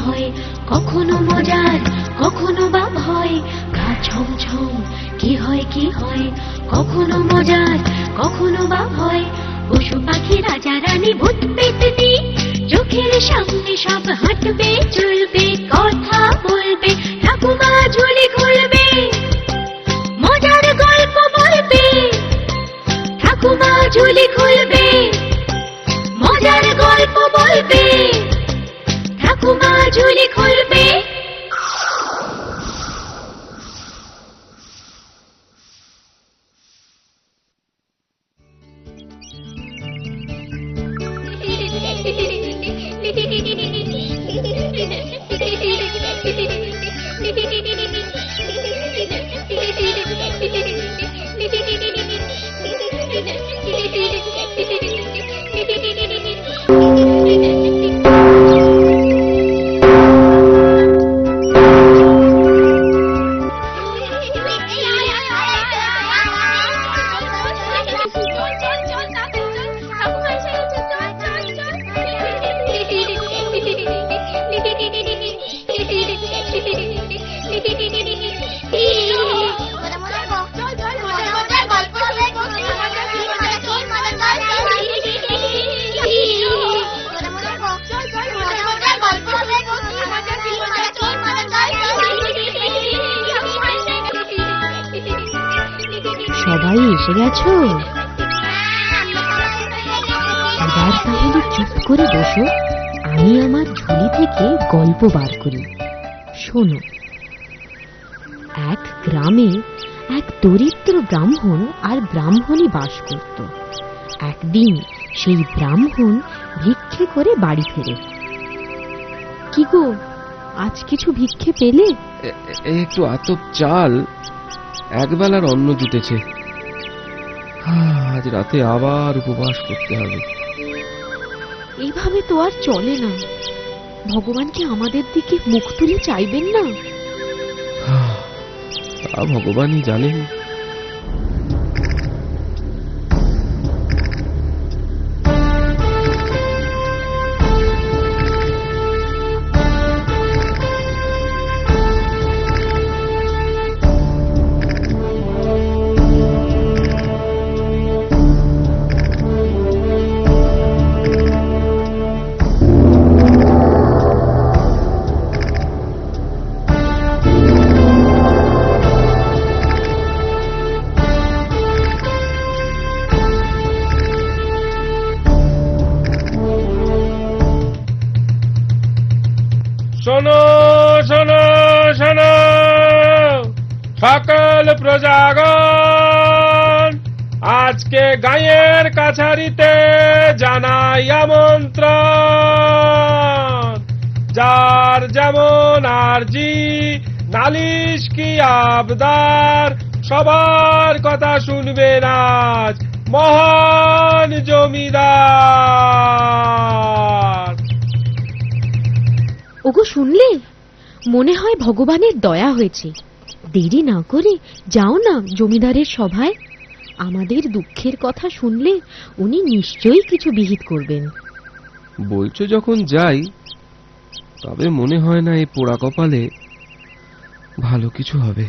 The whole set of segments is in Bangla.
হয়, কখনো মজার কখনো বা ভয়। গা ছমছম কি হয় কি হয়, কখনো মজার কখনো বা ভয়। পশু পাখি রাজা রানী ভূত পেতনি চোখের সামনে সব হাঁটবে চলবে, কথা বলবে, ঠাকুমা ঝুলি খুলবে, মজার গল্প বলবে। ঠাকুমা ঝুলি খুলবে, মজার গল্প বলবে, ঠাকুমা ঝুলি খুলবে। সবাই এসে গেছো? এবার তাহলে চুপ করে বসো, আমি আমার ঝুলি থেকে গল্প বার করি। শোনো, এক গ্রামে এক দরিদ্র ব্রাহ্মণ আর ব্রাহ্মণী বাস করত। একদিন সেই ব্রাহ্মণ ভিক্ষে করে বাড়ি ফেরে। কি গো, আজ কিছু ভিক্ষে পেলে? একটু আতপ চাল, একবেলার অন্ন জুটেছে। আজ রাতে আবার উপবাস করতে হবে। এইভাবে তো আর চলে না। ভগবান কি আমাদের দিকে মুখ তুলে চাইবেন না? তা ভগবানই জানেন। শোনো শোনো শোনো সকল প্রজাগণ, আজকে গাঁয়ের কাছারিতে জানাই আমন্ত্রণ। যার যেমন আরজি, নালিশ কি আবদার, সবার কথা শুনবেন আজ মহান জমিদার। ওগো, শুনলে? মনে হয় ভগবানের দয়া হয়েছে। দেরি না করে যাও না জমিদারের সভায়। আমাদের দুঃখের কথা শুনলে উনি নিশ্চয়ই কিছু বিহিত করবেন। বলছো যখন যাই, তবে মনে হয় না এই পোড়া কপালে ভালো কিছু হবে।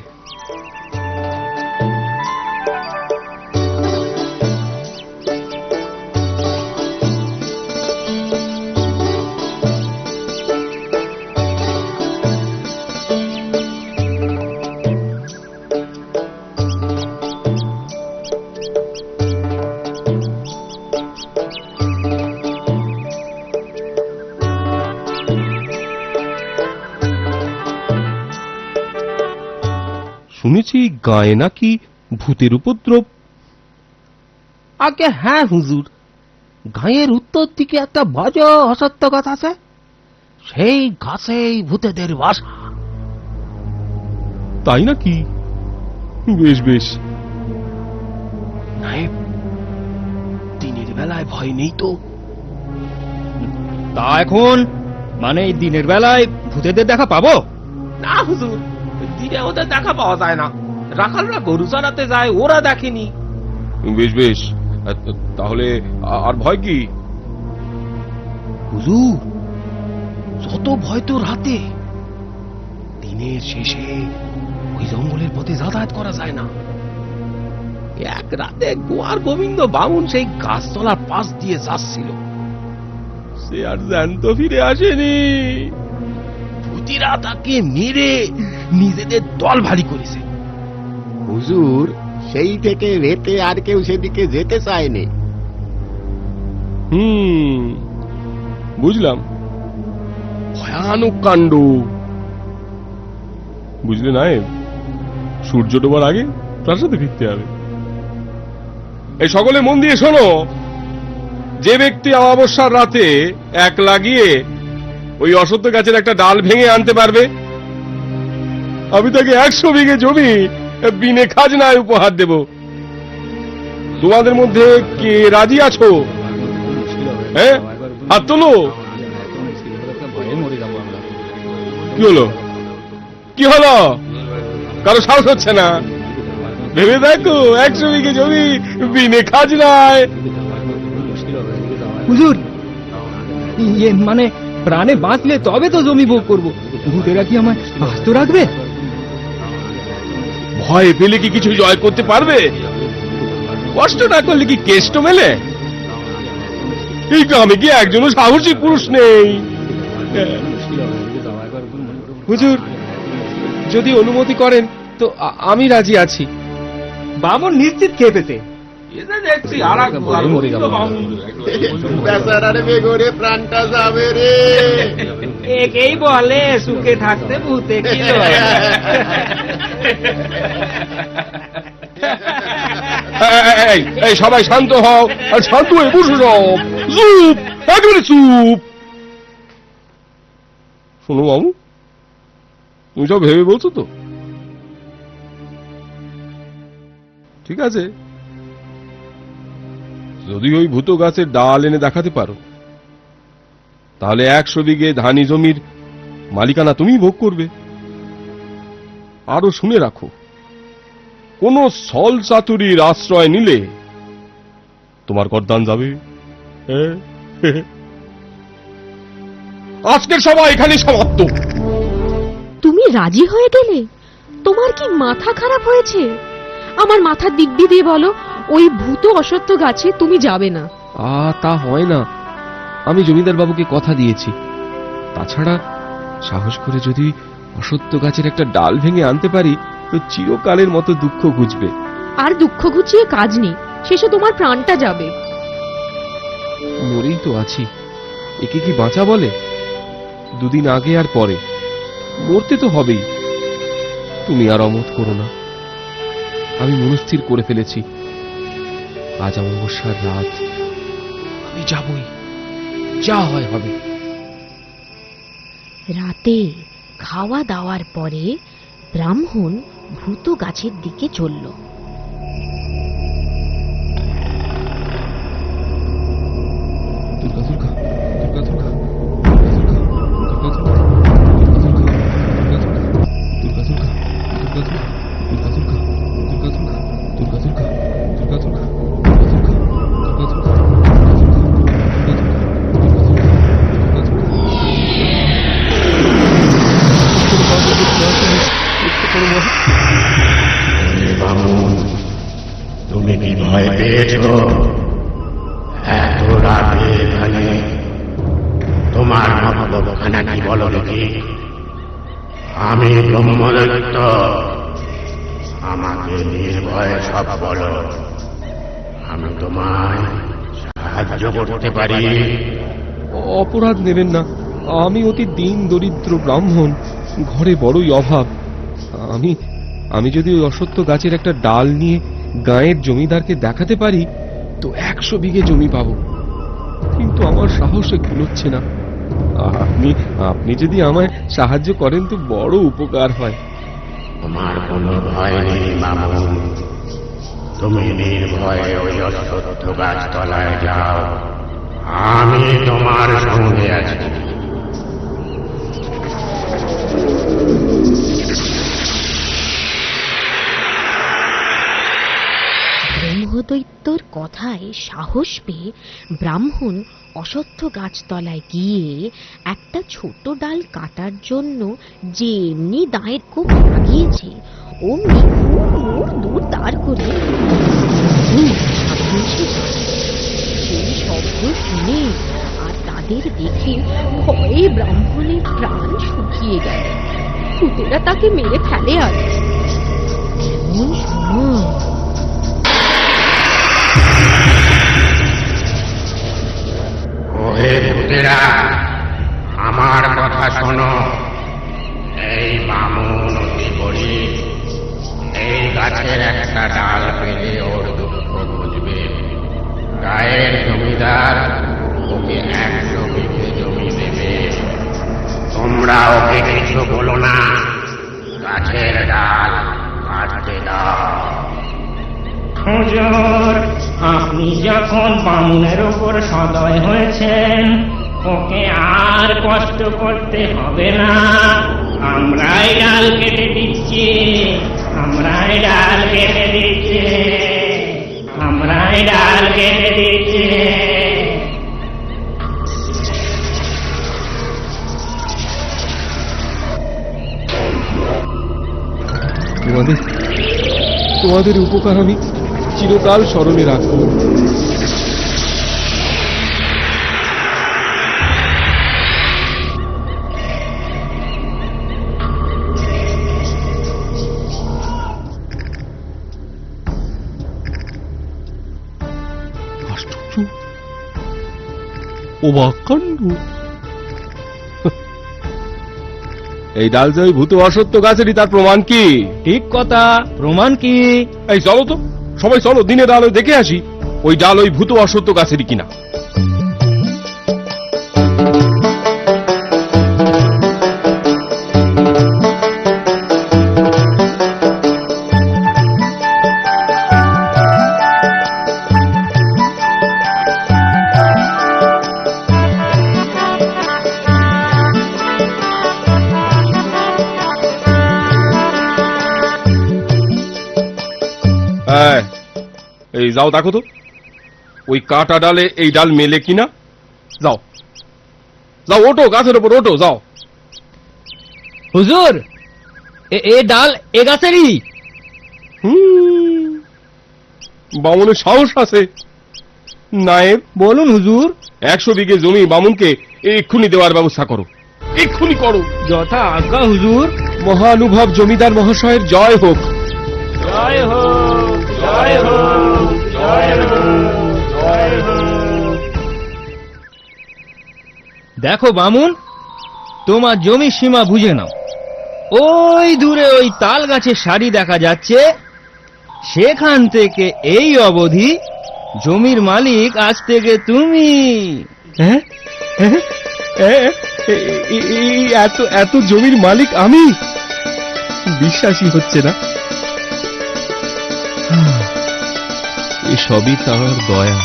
শুনেছি গায়ে নাকি ভূতের উপদ্রব। আগে হ্যাঁ হুজুর, গাঁয়ের উত্তর দিকে একটা বড় অসত্য গাছ আছে, সেই গাছেই ভূতেদের বাসা। তাই নাকি? বেশ বেশ। নায়েব, দিনের বেলায় ভয় নেই তো? তা এখন মানে দিনের বেলায় ভূতেদের দেখা পাবো? না হুজুর, দিনে ওদের দেখা পাওয়া যায় না। রাখালরা গরু চড়াতে যায়, ওরা দেখেনি। বেশ বেশ, তাহলে আর ভয় কি? হুজুর, যত ভয় তো রাতে। দিনের শেষে ওই জঙ্গলের পথে যাতায়াত করা যায় না। এক রাতে গোয়ার গোবিন্দ বামুন সেই গাছতলার পাশ দিয়ে যাচ্ছিল। সে আর জ্যান্ত ফিরে আসেনি। ভূতিরা তাকে মেরে নিজেদের দল ভারী করেছে। হুজুর, সেই থেকে রেতে আর কেউ সেদিকে যেতে চায়নি। বুঝলাম, ভয়ানক কাণ্ড। বুঝলে নায়েব, সূর্য ডোবার আগে তার সাথে ফিরতে হবে। এই সকলে মন দিয়ে শোনো, যে ব্যক্তি অমাবস্যার রাতে একলা গিয়ে ওই অসত্য গাছের একটা ডাল ভেঙে আনতে পারবে, আমি তাকে 100 বিঘে জমি বিনে খাজনায় উপহার দেব। তোমাদের মধ্যে কে রাজি আছো? হ্যাঁ, হাত তোলো। কি হলো, কি হলো? কারো সাহস হচ্ছে না? ভেবে দেখো, 100 বিঘে জমি বিনে খাজনায়। হুজুর, ইয়ে মানে প্রাণে বাঁচলে তবে তো জমি ভোগ করবো। ভূতেরা কি আমায় আস্ত রাখবে? ভয় পেলে কি কিছু জয় করতে পারবে? কষ্ট না করলে কি কেষ্ট মেলে? এই গ্রামে কি একজনও সাহসী পুরুষ নেই? হুজুর, যদি অনুমতি করেন তো আমি রাজি আছি। বামন নিশ্চিত খেয়ে পেতে। বেচারার বেঘরে প্রাণটা যাবে রে। একেই বলে সুখে থাকতে ভূতে কি লয়। এই সবাই শান্ত হও, আর শান্ত হয়ে বসে যাও। চুপ, একেবারে চুপ। শোনো বাবু, তুমি সব ভেবে বলছো তো? ঠিক আছে, যদি ওই ভূত গাছের ডাল এনে দেখাতে পারো, তাহলে 100 বিঘে ধানি জমির মালিকানা তুমি ভোগ করবে। আরো শুনে রাখো, কোন ছল চাতুরির আশ্রয় নিলে তোমার গর্দান যাবে। আজকের সভা এখানে সমাপ্ত। তুমি রাজি হয়ে গেলে? তোমার কি মাথা খারাপ হয়েছে? আমার মাথা দিব্যি দিয়ে বলো, ওই ভূত অসত্য গাছে তুমি যাবে না। তা হয় না, আমি জমিদার বাবুকে কথা দিয়েছি। তাছাড়া সাহস করে যদি অসত্য গাছের একটা ডাল ভেঙে আনতে পারি, তো চিরকালের মতো দুঃখ ঘুচবে। আর দুঃখ ঘুচিয়ে কাজ নেই, শেষে তোমার প্রাণটা যাবে। মরেই তো আছি, একে কি বাঁচা বলে? দুদিন আগে আর পরে মরতে তো হবেই। তুমি আর অমত করো না। আমি মনস্থির করে ফেলেছি, আজ অমাবস্যার রাত আমি যাবই, যা হয় হবে। রাতে খাওয়া দাওয়ার পরে ব্রাহ্মণ ভূত গাছের দিকে চলল। দুর্গা দুর্গা, দুর্গা দুর্গা, তুমি কি ভয় পেয়েছ? এত রাতে এখানে তোমার মতলবখানা কি বলো দেখি? আমি ব্রহ্মদত্ত, আমাকে নির্ভয়ে সব বলো। আমি তোমায় সাহায্য করতে পারি। অপরাধ নেবেন না, আমি অতি দিন দরিদ্র ব্রাহ্মণ, ঘরে বড়ই অভাব। আমি যদি ওই অসত্য গাছের একটা ডাল নিয়ে গাঁয়ের জমিদারকে দেখাতে পারি, তো 100 বিঘে জমি পাবো। কিন্তু আমার সাহসে কুলোচ্ছে না। আপনি যদি আমায় সাহায্য করেন তো বড় উপকার হয়। তোমার কোনো ভয় নেই বামুন, তুমি নির্ভয়ে ওই অশ্বত্থ গাছ তলায় যাও, আমি তোমার সঙ্গে আছি। ব্রহ্মদৈত্য তোর কথায় সাহস পেয়ে ব্রাহ্মণ অশ্বত্থ গাছতলায় গিয়ে একটা ছোট ডাল কাটার জন্য যে এমনি দায়ের কোপ লাগিয়েছে অমনি হুড় দূর দাঁড় করে সামনে এসে দাঁড়ায়। সেই শব্দ শুনে আর তাদের দেখে ভয়ে ব্রাহ্মণের প্রাণ শুকিয়ে গেল। ভূতেরা তাকে মেরে ফেলে আর এমন সময় ওহে ভূতেরা, আমার কথা শোনো। এই বামুন অতি গরিব, এই গাছের একটা ডাল পেলে ওর দুঃখ বুঝবে। গায়ের জমিদার ওকে 100 বিঘে জমি দেবে। তোমরা ওকে কিছু বলো না, গাছের ডাল কাটতে দাও। হুজুর, আপনি যখন বামুনের উপর সদয় হয়েছেন, ওকে আর কষ্ট করতে হবে না। আমরাই ডাল কেটে দিচ্ছি, আমরাই ডাল কেটে দিচ্ছি, আমরাই ডাল কেটে দিচ্ছি। তোমাদের উপকার আমি চিরকাল স্মরণে রাখব। আশ্চর্য, অবাক কাণ্ড। এই ডাল যে ওই ভূত অসত্য গাছেরই, তার প্রমাণ কি? ঠিক কথা, প্রমাণ কি? এই চলো তো, সবাই চলো, দিনের আলো দেখে আসি ওই ডাল ওই ভূত অসত্য গাছেরই কিনা। এই যাও দেখো তো ওই কাটা ডালে এই ডাল মেলে কিনা। যাও যাও, ওঠো, গাছের ওপর ওঠো, যাও। হুজুর, এ ডাল এ গাছেরই। বামুনের সাহস আছে। নায়েব, বলুন হুজুর। 100 বিঘে জমি বামুনকে এক্ষুনি দেওয়ার ব্যবস্থা করো, এক্ষুনি করো। যথা আজ্ঞা হুজুর। মহানুভব জমিদার মহাশয়ের জয় হোক। জয় হোক, জয় হোক, জয় হোক, জয় হোক। দেখো বামুন, তোমার জমি সীমা বুঝে নাও। ওই দূরে ওই তাল গাছের সারি দেখা যাচ্ছে, সেখান থেকে এই অবধি জমির মালিক আজ থেকে তুমি। হ্যাঁ, এত এত জমির মালিক আমি? বিশ্বাসই হচ্ছে না। এসবই তার দয়া।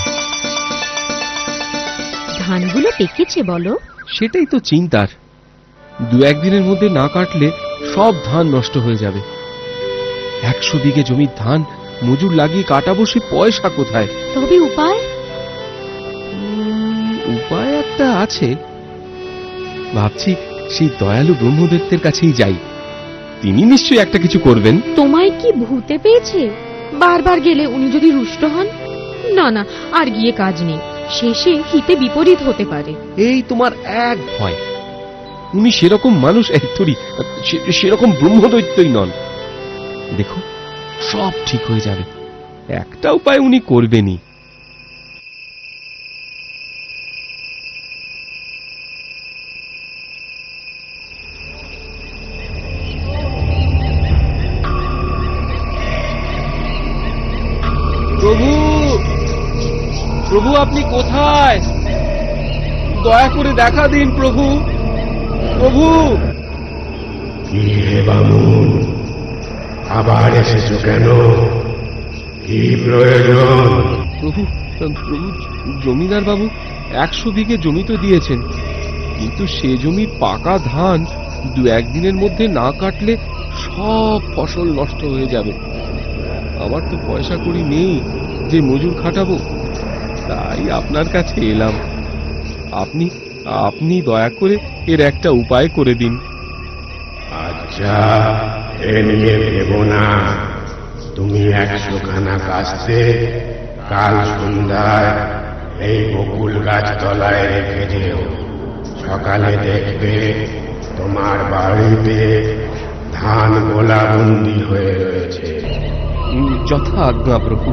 ধানগুলো পেকেছে বলো? সেটাই তো চিন্তার। 2-1 দিনের মধ্যে না কাটলে সব ধান নষ্ট হয়ে যাবে। 100 বিঘে জমির ধান মজুর লাগিয়ে কাটাবো, সে পয়সা কোথায়? তবে উপায়? উপায় একটা আছে। ভাবছি সেই দয়ালু ব্রহ্মদত্তের কাছেই যাই, তিনি নিশ্চয়ই একটা কিছু করবেন। তোমায় কি ভূতে পেয়েছে? বারবার গেলে উনি যদি রুষ্ট হন? না না, আর গিয়ে কাজ নেই, শেষে হিতে বিপরীত হতে পারে। এই তোমার এক ভয়। উনি সেরকম মানুষ একটুরি, সেরকম ব্রহ্মদৈত্যই নন। দেখো, সব ঠিক হয়ে যাবে। একটা উপায় উনি করবেনই। প্রভু, প্রভু আপনি কোথায়? দয়া করে দেখা দিন প্রভু, প্রভু। কি হে বামুন, আবার এসেছো কেন? কি প্রয়োজন? প্রভু, প্রভু, জমিদার বাবু 100 বিঘে জমি তো দিয়েছেন, কিন্তু সে জমির পাকা ধান 2-1 দিনের মধ্যে না কাটলে সব ফসল নষ্ট হয়ে যাবে। আমার তো পয়সা কড়ি নেই, যে মজুর খাটাবো, তাই আপনার কাছে এলাম। আপনি আপনি দয়া করে এর একটা উপায় করে দিন। আচ্ছা, এ নিয়ে ভেবো না। তুমি 100 খানা কাস্তে কাল সন্ধ্যায় এই বকুল গাছ তলায় রেখে যেও। সকালে দেখবে তোমার বাড়িতে ধান গোলাবন্দি হয়ে রয়েছে। যথা আজ্ঞা প্রভু।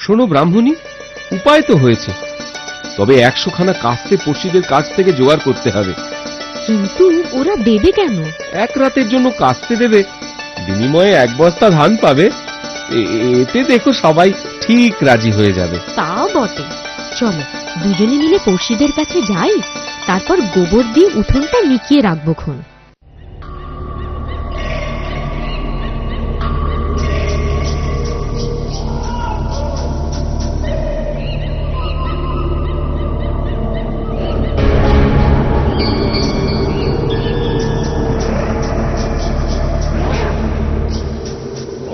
শোনো ব্রাহ্মণী, উপায় তো হয়েছে, তবে 100 খানা কাস্তে পড়শিদের কাছ থেকে জোগাড় করতে হবে। কিন্তু ওরা দেবে কেন? 1 রাতের জন্য কাস্তে দেবে, বিনিময়ে 1 বস্তা ধান পাবে। এতে দেখো সবাই ঠিক রাজি হয়ে যাবে। তা বটে, চলো দুজনে মিলে পড়শিদের কাছে যাই, তারপর গোবর দিয়ে উঠোনটা নিকিয়ে রাখবো খন।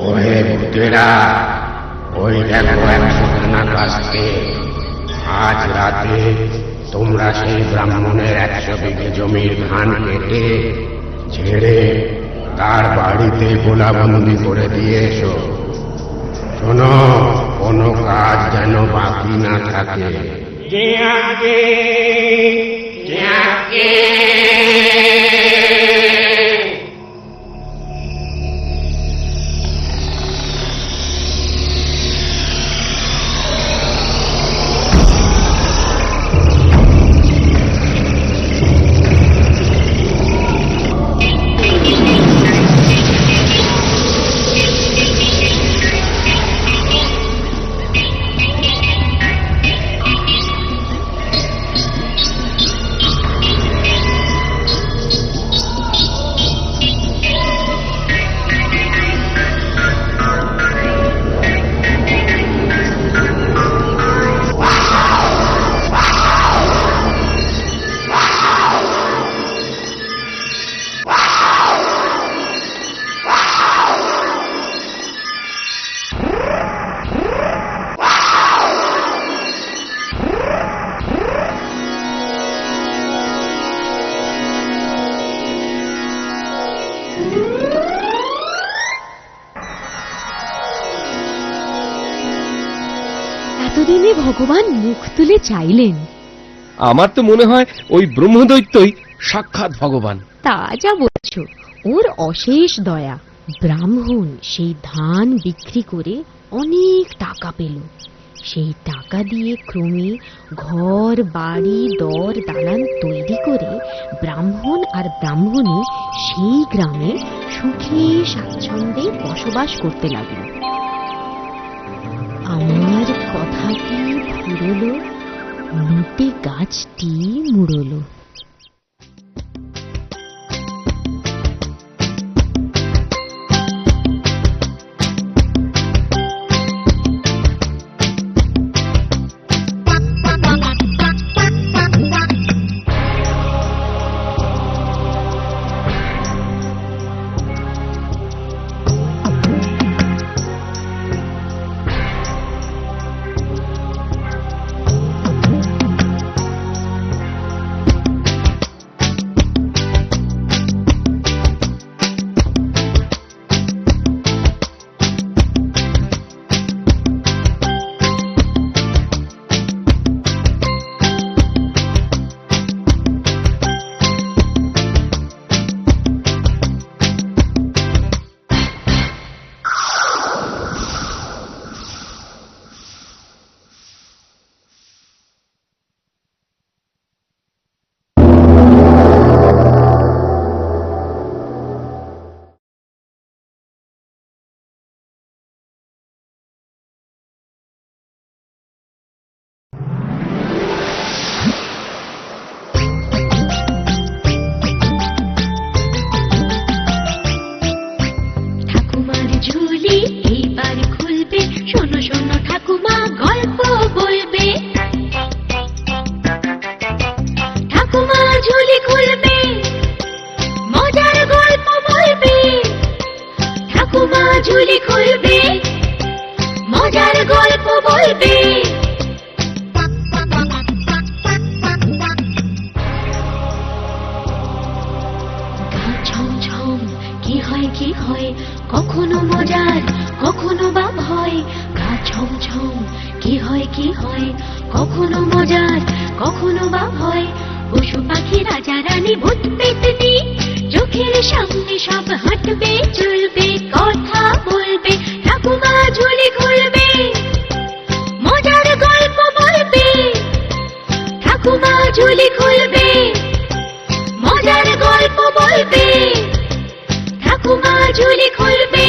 ওহে ভূতেরা, ওই দেখো 100 খানা কাস্তে। আজ রাতে তোমরা সেই ব্রাহ্মণের 100 বিঘে জমির ধান কেটে ছেড়ে তার বাড়িতে গোলাবন্দি করে দিয়ে এসো। শোনো, কোনো কাজ যেন বাকি না থাকে। যে আগে যে আগে এতদিনে ভগবান মুখ তুলে চাইলেন। আমার তো মনে হয় ওই ব্রহ্মদৈত্যই সাক্ষাৎ ভগবান। তা যা বলছো, ওর অশেষ দয়া। ব্রাহ্মণ সেই ধান বিক্রি করে অনেক টাকা পেল। সেই টাকা দিয়ে ক্রমে ঘর বাড়ি দর দালান তৈরি করে ব্রাহ্মণ আর ব্রাহ্মণী সেই গ্রামে সুখে স্বাচ্ছন্দ্যে বসবাস করতে লাগল। আমার কথাটি ফুরলো, লুটে গাছটি মুড়লো। ছমছম কি হয় কি হয়, কখনো মজার কখনো বা ভয়, পশু পাখি রাজা রানী ভূত পেতনি, চোখের সামনে সব হাঁটবে চলবে কথা বলবে, ঠাকুমা ঝুলি খুলবে মজার গল্প বলবে, ঠাকুমা ঝুলি খুলবে মজার গল্প বলবে, ঠাকুমা ঝুলি খুলবে।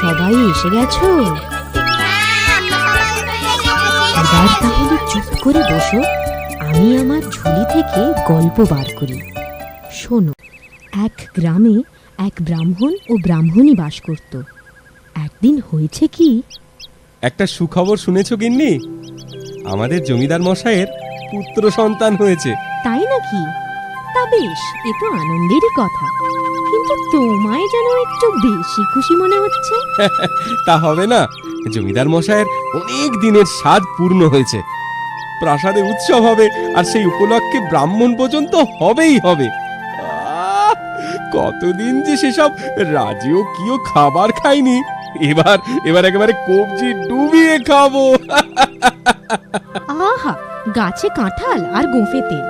সবাই এসে গেছো? এবার তাহলে চুপ করে বসো, আমি আমার ঝুলি থেকে গল্প বার করি। শোনো, এক গ্রামে এক ব্রাহ্মণ ও ব্রাহ্মণী বাস করত। একদিন হয়েছে কি, একটা সুখবর শুনেছো গিন্নি? আমাদের জমিদার মশাইয়ের পুত্র সন্তান হয়েছে। তাই নাকি? তা বেশ, এ তো আনন্দেরই কথা, কিন্তু তোমায় যেন একটু বেশি খুশি মনে হচ্ছে। তা হবে না, জমিদার মশাইয়ের অনেক দিনের সাধ পূর্ণ হয়েছে। প্রাসাদে উৎসব হবে, আর সেই উপলক্ষে ব্রাহ্মণ পর্যন্ত হবেই হবে। কতদিন যে সেসব রাজকীয় খাবার খাইনি, এবার একেবারে কবজি ডুবিয়ে খাবো। আহা, গাছে কাঁঠাল আর গোঁফে তেল,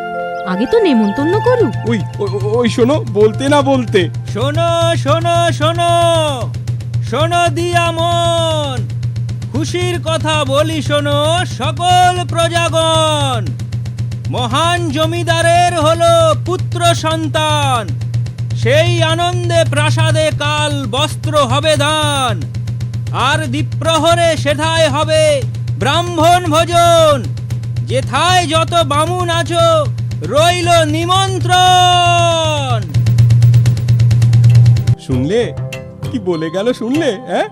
আগে তো নেমন্তন্ন করুক। ওই শোনো, বলতে না বলতে। শোনো শোনো শোনো শোনো দিয়া মন, খুশির কথা বলি শোনো সকল প্রজাগণ। মহান জমিদারের হলো পুত্র সন্তান, সেই আনন্দে প্রাসাদে কাল বস্ত্র হবে দান, আর দ্বীপ্রহরে সেথায় হবে ব্রাহ্মণ ভোজন। যেথায় যত বামুন আছো রইল নিমন্ত্রণ। শুনলে কি বলে গেল? শুনলে? হ্যাঁ,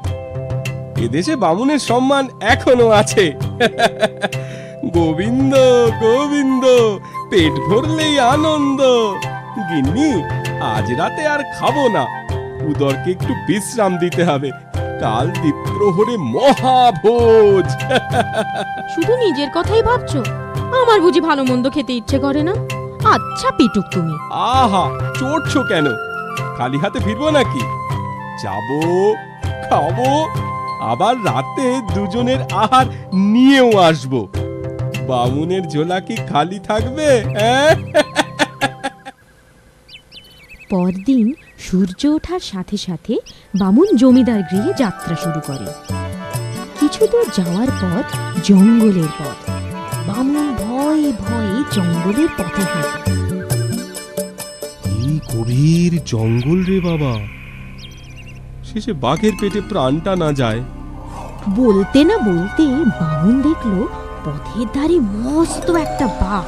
এদেশে বামুনের সম্মান এখনো আছে। গোবিন্দ গোবিন্দ, পেট ভরলেই আনন্দ। গিন্নি, আজ রাতে আর খাবো না, উদরকে একটু বিশ্রাম দিতে হবে। কাল দ্বীপ্রহরে মহাভোজ। শুধু নিজের কথাই ভাবছো? আমার বুঝি ভালো মন্দ খেতে ইচ্ছে করে না? আচ্ছা পিটুক তুমি। আহা, চড়ছো কেন? খালি হাতে ফিরবো নাকি? যাবো, খাবো, আবার রাতে দুজনের আহার নিয়েও আসবো। বামুনের ঝোলা কি খালি থাকবে? পরদিন সূর্য ওঠার সাথে সাথে বামুন জমিদার গৃহে যাত্রা শুরু করে। কিছু দূর যাওয়ার পথ জঙ্গলের পথ। বামুন ভয়ে ভয়ে জঙ্গলের পথে হাঁটে। এই গভীর জঙ্গল রে বাবা, শেষে বাঘের পেটে প্রাণটা না যায়। বলতে না বলতে বামুন দেখলো পথের ধারে মস্ত একটা বাঘ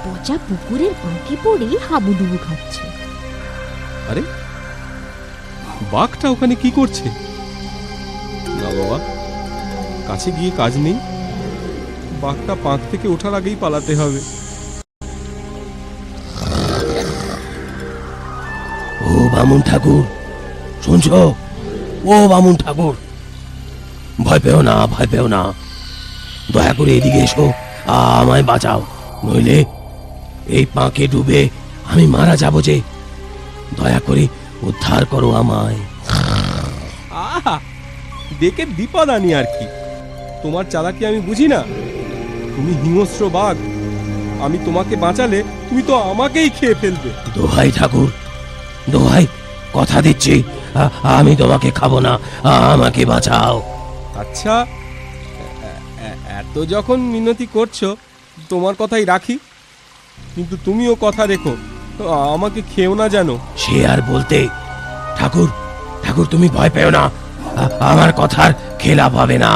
পচা পুকুরের বাঁকে পড়ে হাবুডুবু খাচ্ছে। আরে, বাঘটা ওখানে কি করছে? না বাবা, কাছে গিয়ে কাজ নেই, বাঘটা পাঁক থেকে ওঠার আগেই পালাতে হবে। ও বামুন ঠাকুর, শুনছো? ও বামুন ঠাকুর, ভয় পেও না, ভয় পেও না, দয়া করে এদিকে এসো, আমায় বাঁচাও, নইলে এই পাঁকে ডুবে আমি মারা যাব যে। দয়া করে উদ্ধার করো আমায়। আহা, ডেকে বিপদ আনি আর কি? তোমার চালাকি আমি বুঝি না? তুমি হিংস্র বাঘ, আমি তোমাকে বাঁচালে তুমি তো আমাকেই খেয়ে ফেলবে। দোহাই ঠাকুর, দোহাই, কথা দিচ্ছি আমি তোমাকে খাবো না, আমাকে বাঁচাও। আচ্ছা, এত যখন মিনতি করছো তোমার কথাই রাখি, কিন্তু তুমিও কথা রেখো, আমাকে খেও না জানো। সে আর বলতে। ঠাকুর ঠাকুর তুমি ভয় পেও না, আমার কথার খেলাপ হবে না।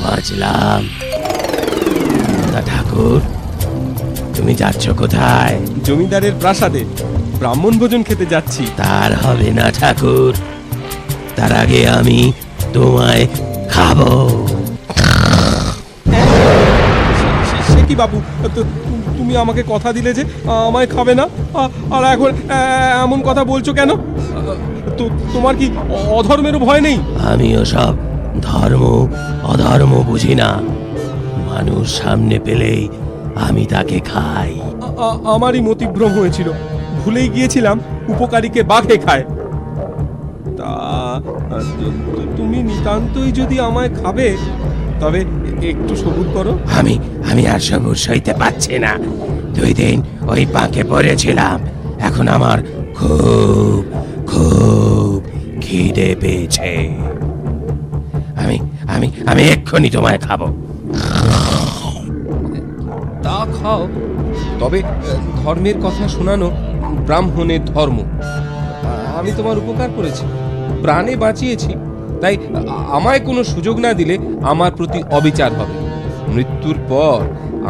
বাঁচলাম। তা ঠাকুর তুমি যাচ্ছ কোথায়? জমিদারের প্রাসাদে ব্রাহ্মণ ভোজন খেতে যাচ্ছি। তার হবে না ঠাকুর, তার আগে আমি তোমায় খাবো। সে কি বাবু, তুমি আমাকে কথা দিলে যে আমায় খাবে না, আর এখন এমন কথা বলছো কেন? তোমার কি অধর্মেরও ভয় নেই? আমিও সব ধর্ম অধর্ম বুঝি না, মানুষ সামনে পেলেই আমি তাকে খাই। আমারই মতিভ্রম হয়েছিল, ভুলেই গিয়েছিলাম উপকারীকে বাঘে খায়। তা তুমি নিতান্তই যদি আমায় খাবে তবে একটু সবুর করো। আমি আর সবুর সইতে পারছি না। 2 দিন ওই পাকে পড়েছিলাম, এখন আমার খুব খুব খিদে পেয়েছে। আমি এক্ষুনি তোমায় খাবো। তা খাও, তবে ধর্মের কথা শোনানো ব্রাহ্মণের ধর্ম। আমি তোমার উপকার করেছি, প্রাণে বাঁচিয়েছি, তাই আমায় কোনো সুযোগ না দিলে আমার প্রতি অবিচার হবে। মৃত্যুর পর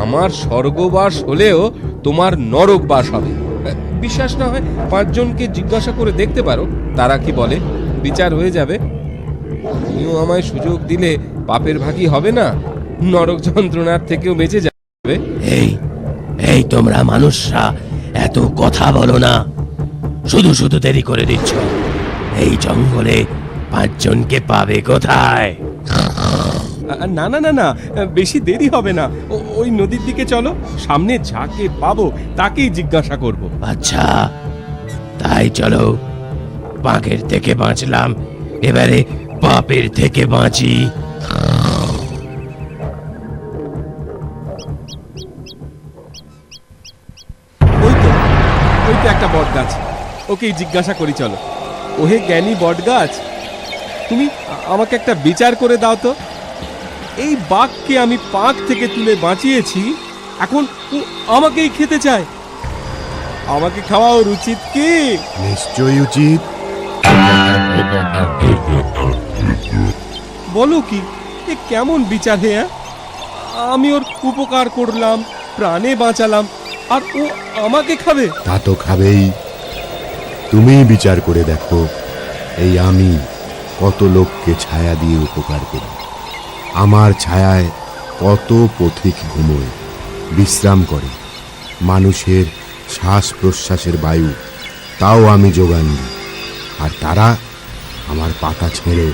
আমার স্বর্গবাস হলেও তোমার নরকবাস হবে। বিশ্বাস না হয় 5 জনকে জিজ্ঞাসা করে দেখতে পারো, তারা কি বলে, বিচার হয়ে যাবে। তুমিও আমায় সুযোগ দিলে পাপের ভাগী হবে না, নরক যন্ত্রণার থেকেও বেঁচে যাবে। এই তোমরা মানুষরা এত কথা বলো না, শুধু শুধু দেরি করে দিচ্ছ। এই জঙ্গলে 5 জনকে পাবে কোথায়? না না না না, বেশি দেরি হবে না, ওই নদীর দিকে চলো, সামনে যাকে পাবো তাকেই জিজ্ঞাসা করব। আচ্ছা তাই চলো, বাঘের থেকে বাঁচলাম, এবারে পাপের থেকে বাঁচি। ওই তো একটা বট গাছ, ওকেই জিজ্ঞাসা করি চলো। ওহে জ্ঞানী বট গাছ, তুমি আমাকে একটা বিচার করে দাও তো। এই বাঘকে আমি পাঁক থেকে তুলে বাঁচিয়েছি, এখন ও আমাকেই খেতে চায়। আমাকে খাওয়া ওর উচিত কি? নিশ্চয়ই উচিত। বলো কি, এ কেমন বিচার হে? আমি ওর উপকার করলাম, প্রাণে বাঁচালাম, আর ও আমাকে খাবে? তা তো খাবেই। তুমি বিচার করে দেখো, এই আমি কত লোককে ছায়া দিয়ে উপকার করি। আমার ছায়ায় কত পথিক ঘুমোয়, বিশ্রাম করে। মানুষের শ্বাস প্রশ্বাসের বায়ু তাও আমি যোগান দিই, আর তারা আমার পাতা ছেড়ে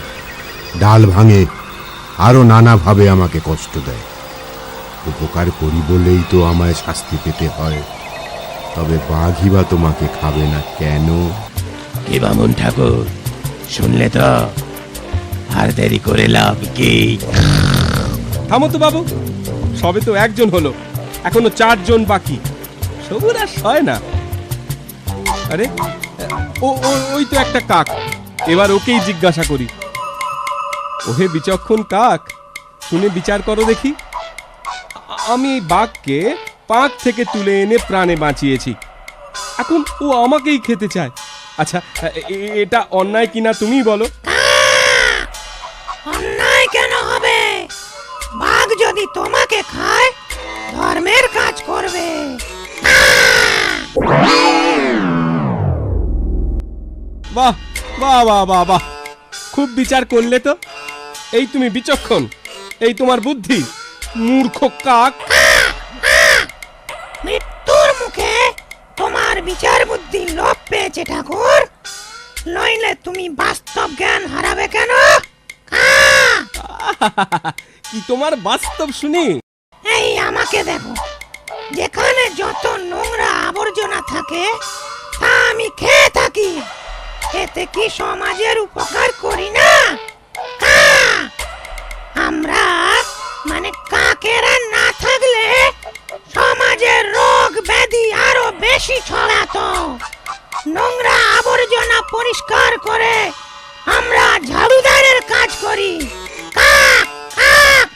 ডাল ভাঙে, আরো নানাভাবে আমাকে কষ্ট দেয়। উপকার করি বলেই তো আমায় শাস্তি পেতে হয়। তবে বাঘই বা তোমাকে খাবে না কেন? কি বামুন ঠাকুর, শুনলে তো? আর দেরি করে লাভ কি? থামো তো বাবু, সবে তো 1 জন হলো, এখনো 4 জন বাকি। সবুর আর সয় না। আরে ওই তো একটা কাক, এবার ওকেই জিজ্ঞাসা করি। ওহে বিচক্ষণ কাক, শুনে বিচার করো দেখি। আমি এই বাঘকে পাঁক থেকে তুলে এনে প্রাণে বাঁচিয়েছি, এখন ও আমাকেই খেতে চায়। আচ্ছা, এটা অন্যায় কিনা তুমি বলো। অন্যায় কেন হবে? বাঘ যদি তোমাকে খায়, ধর্মের কাজ করবে। বাহ বাহ বাহ বাহ বাহ, খুব বিচার করলে তো। এই তুমি বিচক্ষণ, এই তোমার বুদ্ধি। মূর্খ কাক। মৃত্যুর মুখে তোমার বিচার বুদ্ধি লোপ পেয়েছে ঠাকুর, নইলে তুমি বাস্তব জ্ঞান হারাবে কেন? কি তোমার বাস্তব শুনি? এই আমাকে দেখো, যেখানে যত নোংরা আবর্জনা থাকে তা আমি খেয়ে থাকি। এতে কি সমাজের উপকার করি না? কা! আমরা মানে কাকেরা না থাকলে সমাজের রোগ ব্যাধি আরো বেশি ছড়াতো। নোংরা আবর্জনা পরিষ্কার করে আমরা ঝাড়ুদারের কাজ করি। কাক! কাক!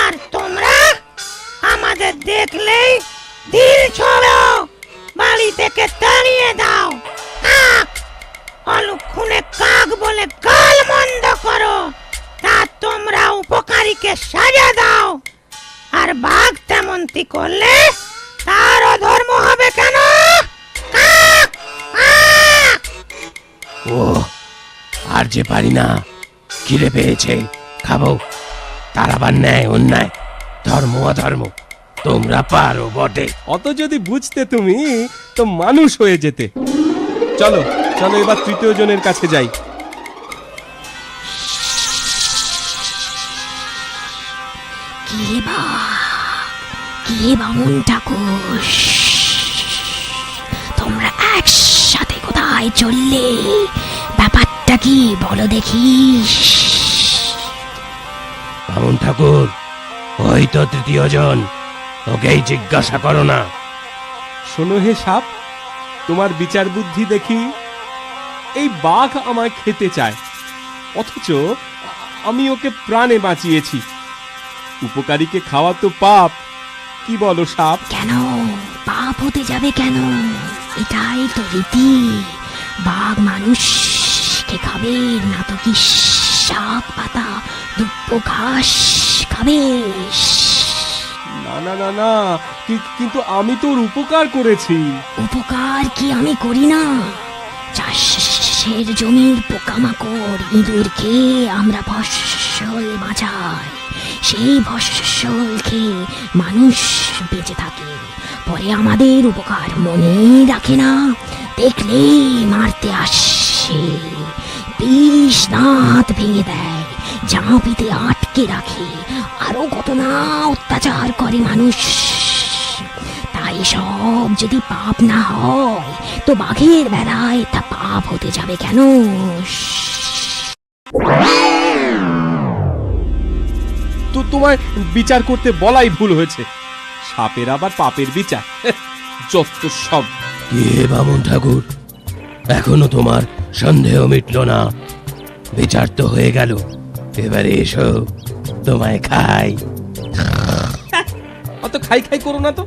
আর তোমরা আমাদের দেখলেই ঢিল ছড়ো, বাড়ি থেকে তাড়িয়ে দাও। কাক! অলক্ষণে কাক বলে গাল মন্দ করো, তা তোমরা উপকারীকে সাজা দাও। আর বাঘ তেমনটি করলে তার অধর্ম হবে কেন? কাক! কাক! ও আর যে পারি না, খিদে পেয়েছে, খাবো। তার আবার ন্যায় অন্যায়, ধর্ম অধর্ম তোমরা পারো বটে। অত যদি বুঝতে তুমি তো মানুষ হয়ে যেতে। চলো চলো, এবার তৃতীয় জনের কাছে যাই। কে বামুন ঠাকুর, তোমরা একসাথে কোথায় চললে? ব্যাপারটা কি বলো দেখি। বামুন ঠাকুর, ওই তো তৃতীয় জন, ওকেই জিজ্ঞাসা করো না। শোনো হে সাপ, তোমার বিচার বুদ্ধি দেখি। এই বাঘ আমায় খেতে চায়, অথচ আমি ওকে প্রাণে বাঁচিয়েছি। উপকারীকে খাওয়া তো পাপ, কি বলো সাপ? কেন পাপ হতে যাবে কেন? এটাই তো রীতি। বাঘ মানুষকে খাবে না তো কি শাক পাতা দুব্ব ঘাস খাবে? না না না না, কিন্তু আমি তোর উপকার করেছি। উপকার কি আমি করি না? চাষের জমির পোকামাকড় ইঁদুর খেয়ে আমরা ফসল বাঁচাই, সেই ফসল খেয়ে মানুষ বেঁচে থাকে। পরে আমাদের উপকার মনে রাখে না, দেখলেই মারতে আসে, বিষ দাঁত ভেঙে দেয়, ঝাঁপিতে আটকে রাখে, আরো কত না অত্যাচার করে মানুষ। তাই সব যদি পাপ না হয় তো বাঘের বেলায় তা পাপ হতে যাবে কেন? তো তোমায় বিচার করতে বলাই ভুল হয়েছে। সাপের আবার পাপের বিচার, যত সব। কে বামুন ঠাকুর, এখনো তোমার সন্দেহ মিটল না? বিচার তো হয়ে গেল, এবারে এসো তোমায় খাই। অত খাই খাই করো না তো,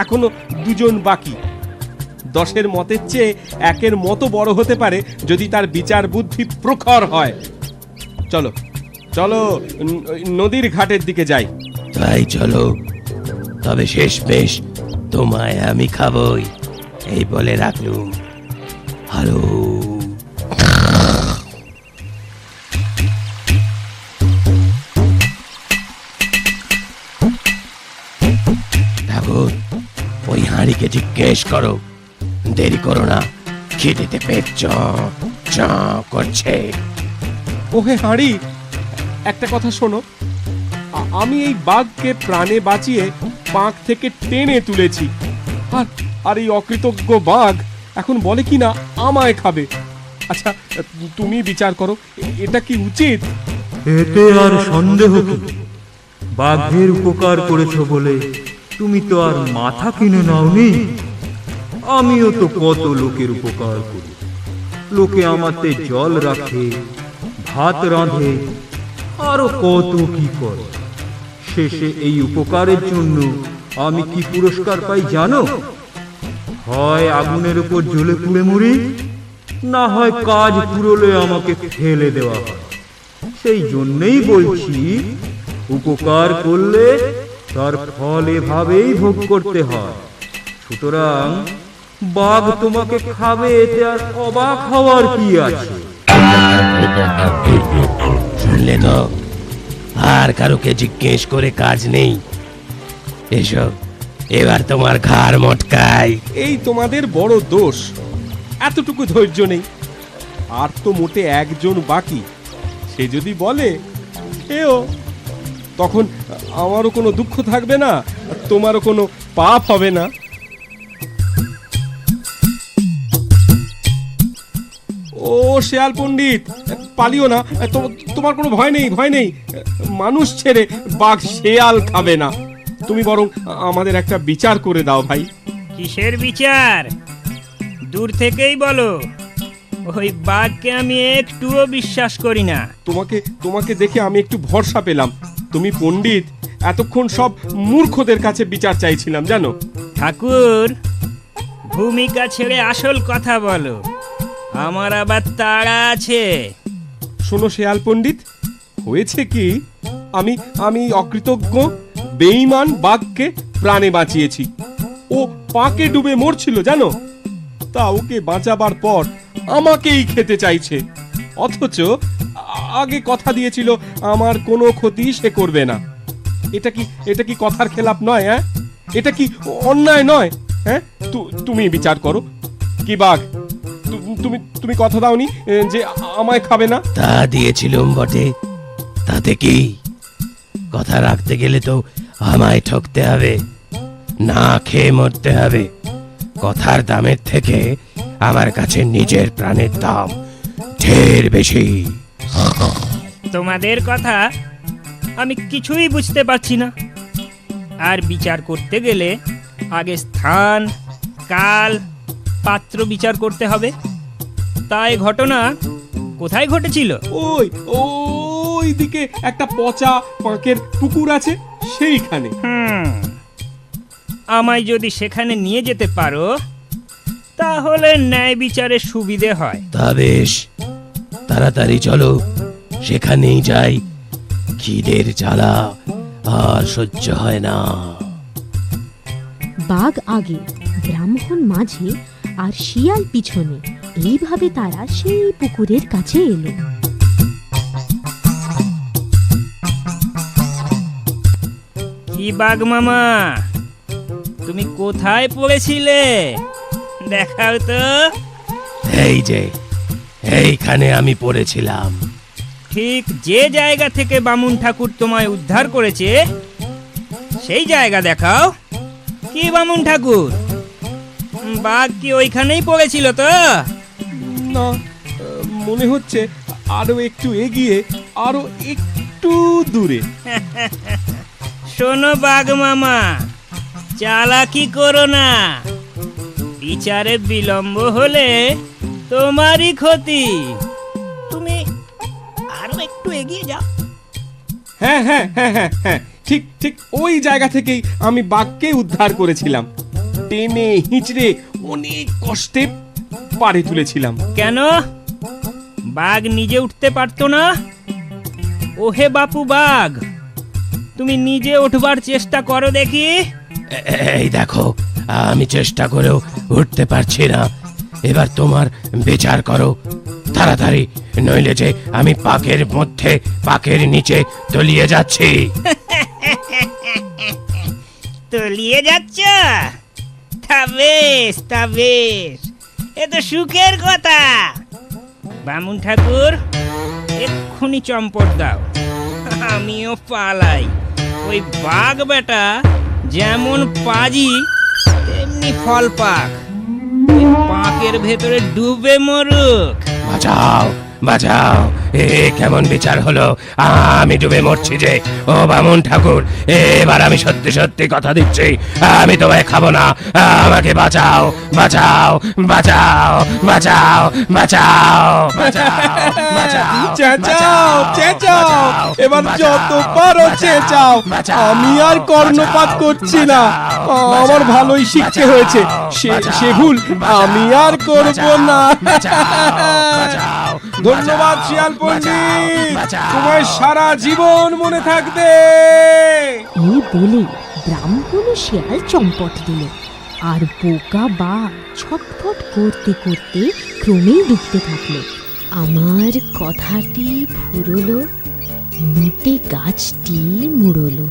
এখনো দুজন বাকি। 10-এর মতের চেয়ে 1-এর মতো বড় হতে পারে যদি তার বিচার বুদ্ধি প্রখর হয়। চলো চলো, নদীর ঘাটের দিকে যাই। তাই চলো, তবে শেষ বেশ তোমায় আমি খাবই, এই বলে রাখলুম। হ্যালো। ঠাকুর, ওই হাঁড়িকে জিজ্ঞেস করো, দেরি করো না, খিদেতে পেট চ করছে। ওহে হাঁড়ি, একটা কথা শোনো, আমি এই বাঘকে প্রাণে বাঁচিয়ে পাঁক থেকে টেনে তুলেছি, আর এই অকৃতজ্ঞ বাঘ এখন বলে কি না আমায় খাবে। আচ্ছা তুমি বিচার করো, এটা কি উচিত? এতে আর সন্দেহ কি? বাঘের উপকার করেছো বলে তুমি তো আর মাথা কিনে নাওনি। আমিও তো কত লোকের উপকার করি। লোকে আমাতে জল রাখে, ভাত রাঁধে, আরো কত কি করে। শেষে এই উপকারের জন্য আমি কি পুরস্কার পাই জানো? হয় আগুনের উপর জ্বলে পুড়ে মরি, না হয় কাজ পুরোলে আমাকে ফেলে দেওয়া হয়। সেই জন্যই বলছি, উপকার করলে তার ফল এভাবেই ভোগ করতে হয়। সুতরাং বাঘ তোমাকে খাবে, এতে আর অবাক হওয়ার কি আছে? শুনলে তো, আর কারোকে জিজ্ঞেস করে কাজ নেই। এসো, এবার তোমার ঘাড় মটকাই। এই তোমাদের বড় দোষ, এতটুকু ধৈর্য নেই। আর তো মোটে একজন বাকি, সে যদি বলে খেও। তখন আমারও কোনো দুঃখ থাকবে না, তোমারও কোনো পাপ হবে না। ও শেয়াল পণ্ডিত, পালিও না, তোমার কোনো ভয় নেই, ভয় নেই। মানুষ ছেড়ে বাঘ শেয়াল খাবে না। তুমি বরং আমাদের একটা বিচার করে দাও ভাই। কিসের বিচার? দূর থেকেই বলো, ওই বাঘকে আমি একটুও বিশ্বাস করি না। তোমাকে দেখে আমি একটু ভরসা পেলাম। তুমি পণ্ডিত, এতক্ষণ সব মূর্খদের কাছে বিচার চাইছিলাম জানো। ঠাকুর, ভূমিকা ছেড়ে আসল কথা বলো, আমার আবার তাড়া আছে। শোনো শেয়াল পণ্ডিত, হয়েছে কি, আমি অকৃতজ্ঞ বেঈমান বাঘকে প্রাণে বাঁচিয়েছি। ও পাকে ডুবে মরছিল জানো, তা ওকে বাঁচাবার পর আমাকেই খেতে চাইছে, অথচ আগে কথা দিয়েছিল আমার কোনো ক্ষতি সে করবে না। এটা কি কথার খেলাপ নয়? হ্যাঁ, এটা কি অন্যায় নয়? হ্যাঁ, তুমি বিচার করো। কি বাঘ, তুমি কথা দাওনি যে আমায় খাবে না? তা দিয়েছিলুম বটে, তাতে কি? কথা রাখতে গেলে তো আমায় ঠকতে হবে, না খেয়ে মরতে হবে। কথার দামের থেকে আমার কাছে নিজের প্রাণের দাম ঢের বেশি। তোমাদের কথা আমি কিছুই বুঝতে পারছি না। আর বিচার করতে গেলে আগে স্থান, কাল, পাত্র বিচার করতে হবে। তাই ঘটনা কোথায় ঘটেছিল? ওই দিকে একটা পচা পাঁকের পুকুর আছে, সেইখানে। আমায় যদি সেখানে নিয়ে যেতে পারো তাহলে ন্যায় বিচারের সুবিধে হয়। তা বেশ, তাড়াতাড়ি চলো, সেখানেই যাই। খিদের জ্বালা আর সহ্য হয় না। বাঘ আগে, ব্রাহ্মণ মাঝে আর শিয়াল পিছনে, এইভাবে তারা সেই পুকুরের কাছে এলো। কি বাঘ মামা, তুমি কোথায় পড়েছিলে? দেখাও তো। এই যে, এইখানে আমি পড়েছিলাম। ঠিক যে জায়গা থেকে বামুন ঠাকুর তোমায় উদ্ধার করেছে সেই জায়গা দেখাও। কি বামুন ঠাকুর, বাঘ কি ওইখানেই পড়েছিল তো? না, মনে হচ্ছে আরো একটু এগিয়ে, আরো একটু দূরে। শোনো বাঘ মামা, চালাকি করো না। বিচারে বিলম্ব হলে তোমারই ক্ষতি। তুমি আরো একটু এগিয়ে যাও। হ্যাঁ হ্যাঁ হ্যাঁ হ্যাঁ হ্যাঁ, ঠিক ওই জায়গা থেকেই আমি বাঘকে উদ্ধার করেছিলাম। টেনে হিঁচড়ে অনেক কষ্টে পাড়ে তুলেছিলাম। কেন বাঘ নিজে উঠতে পারতো না? ওহে বাপু বাঘ, তুমি নিজে উঠবার চেষ্টা করো দেখি। এই দেখো, আমি চেষ্টা করেও উঠতে পারছি না। এবার তোমার বিচার করো তাড়াতাড়ি, নইলে যে আমি পাকের মধ্যে, পাকের নিচে তলিয়ে যাচ্ছি। তলিয়ে যাচ্ছ? তা বেশ, তা বেশ, এ তো সুখের কথা। বামুন ঠাকুর, এক্ষুনি চম্পট দাও, আমিও পালাই। ওই বাঘ বেটা যেমন পাজি তেমনি ফল পাক, ওই পাকের ভেতরে ডুবে মরুক। বাঁচাও, বাঁচাও, এ কেমন বিচার হলো? আমি ডুবে মরছি যে। ও বামুন ঠাকুর, এবার আমি সত্যি সত্যি কথা দিচ্ছি, আমি তোমায় খাবো না। আমাকে বাঁচাও, বাঁচাও, বাঁচাও, বাঁচাও, বাঁচাও, বাঁচাও, চেঁচাও, চেঁচাও, এবার যত পারো চেঁচাও। আমি আর কর্ণপাত করছি না, আমার ভালোই শিখতে হয়েছে। সে ভুল আমি আর করব না। ধন্যবাদ শিয়াল পণ্ডিত, তোমার সারা জীবন মনে থাকবে। এই বলে ব্রাহ্মণ ও শিয়াল চম্পট দিল, আর বোকা বাঘ ছটফট করতে করতে ক্রমেই ডুবতে থাকলো। আমার কথাটি ফুরলো, নুটে গাছটি মুড়লো।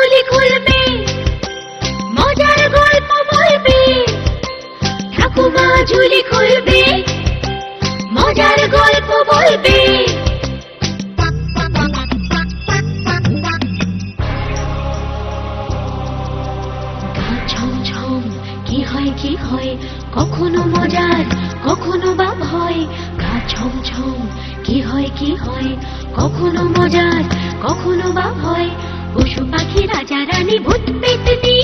ঝুলি খুলবে, মজার গল্প বলবে। ঠাকুমা ঝুলি খুলবে, মজার গল্প বলবে। গা ছমছম, কি হয় কি হয়, কখনো মজার কখনো বা ভয়। গা ছমছম, কি হয় কি হয়, কখনো মজার কখনো বা ভয়। পশু পাখি রাজা রানী ভূত পেতনি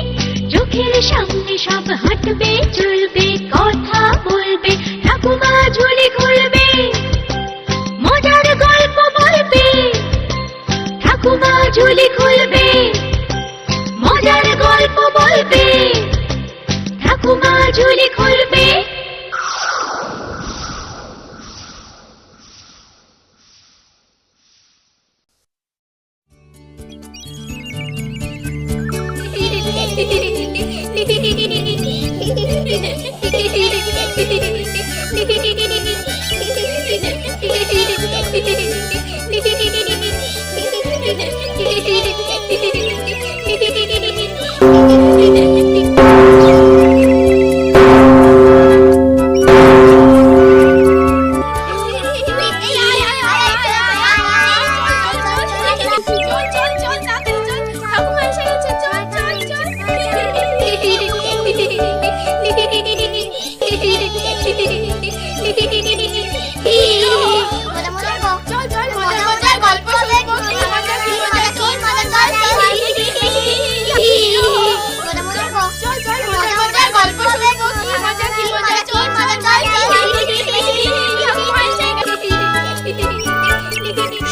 চোখের সামনে সব হাঁটবে চলবে, কথা বলবে। ঠাকুমা ঝুলি খুলবে, মজার গল্প বলবে। ঠাকুমা ঝুলি খুলবে, মজার গল্প বলবে। ঠাকুমা ঝুলি খুলবে।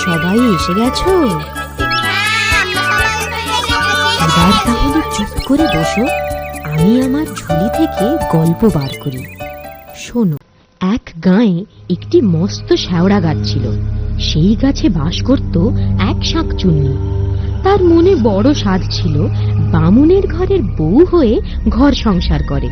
সবাই এসে গেছো? এবার তাহলে চুপ করে বসো, আমি আমার ঝুলি থেকে গল্প বার করি। শোনো, এক গাঁয়ে একটি মস্ত শ্যাওড়া গাছ ছিল। সেই গাছে বাস করত এক শাঁকচুন্নি। তার মনে বড় সাধ ছিল বামুনের ঘরের বউ হয়ে ঘর সংসার করে।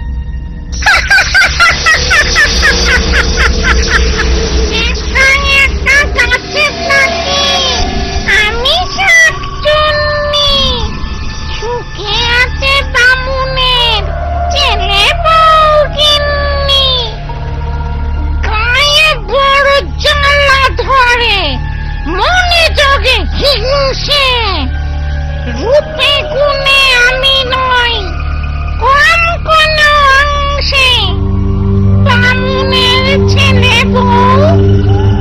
রূপে গুণে আমি নই কম কোন অংশে, বামুনের ছেলে বউ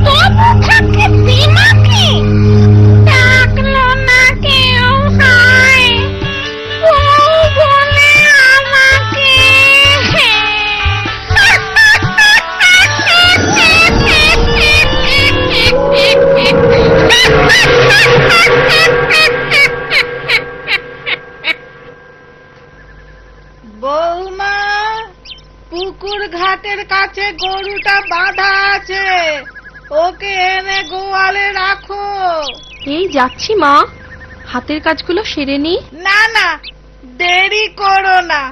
তবু থাকে দিমাকে। ডাকলো না কেউ হায় বউ বলে আমাকে। বৌমা, পুকুর ঘাটের কাছে গরুটা বাঁধা আছে, ওকে এনে গোয়ালে রাখো। এই যাচ্ছি মা, হাতের কাজগুলো সেরে নি। না না, দেরি করো না,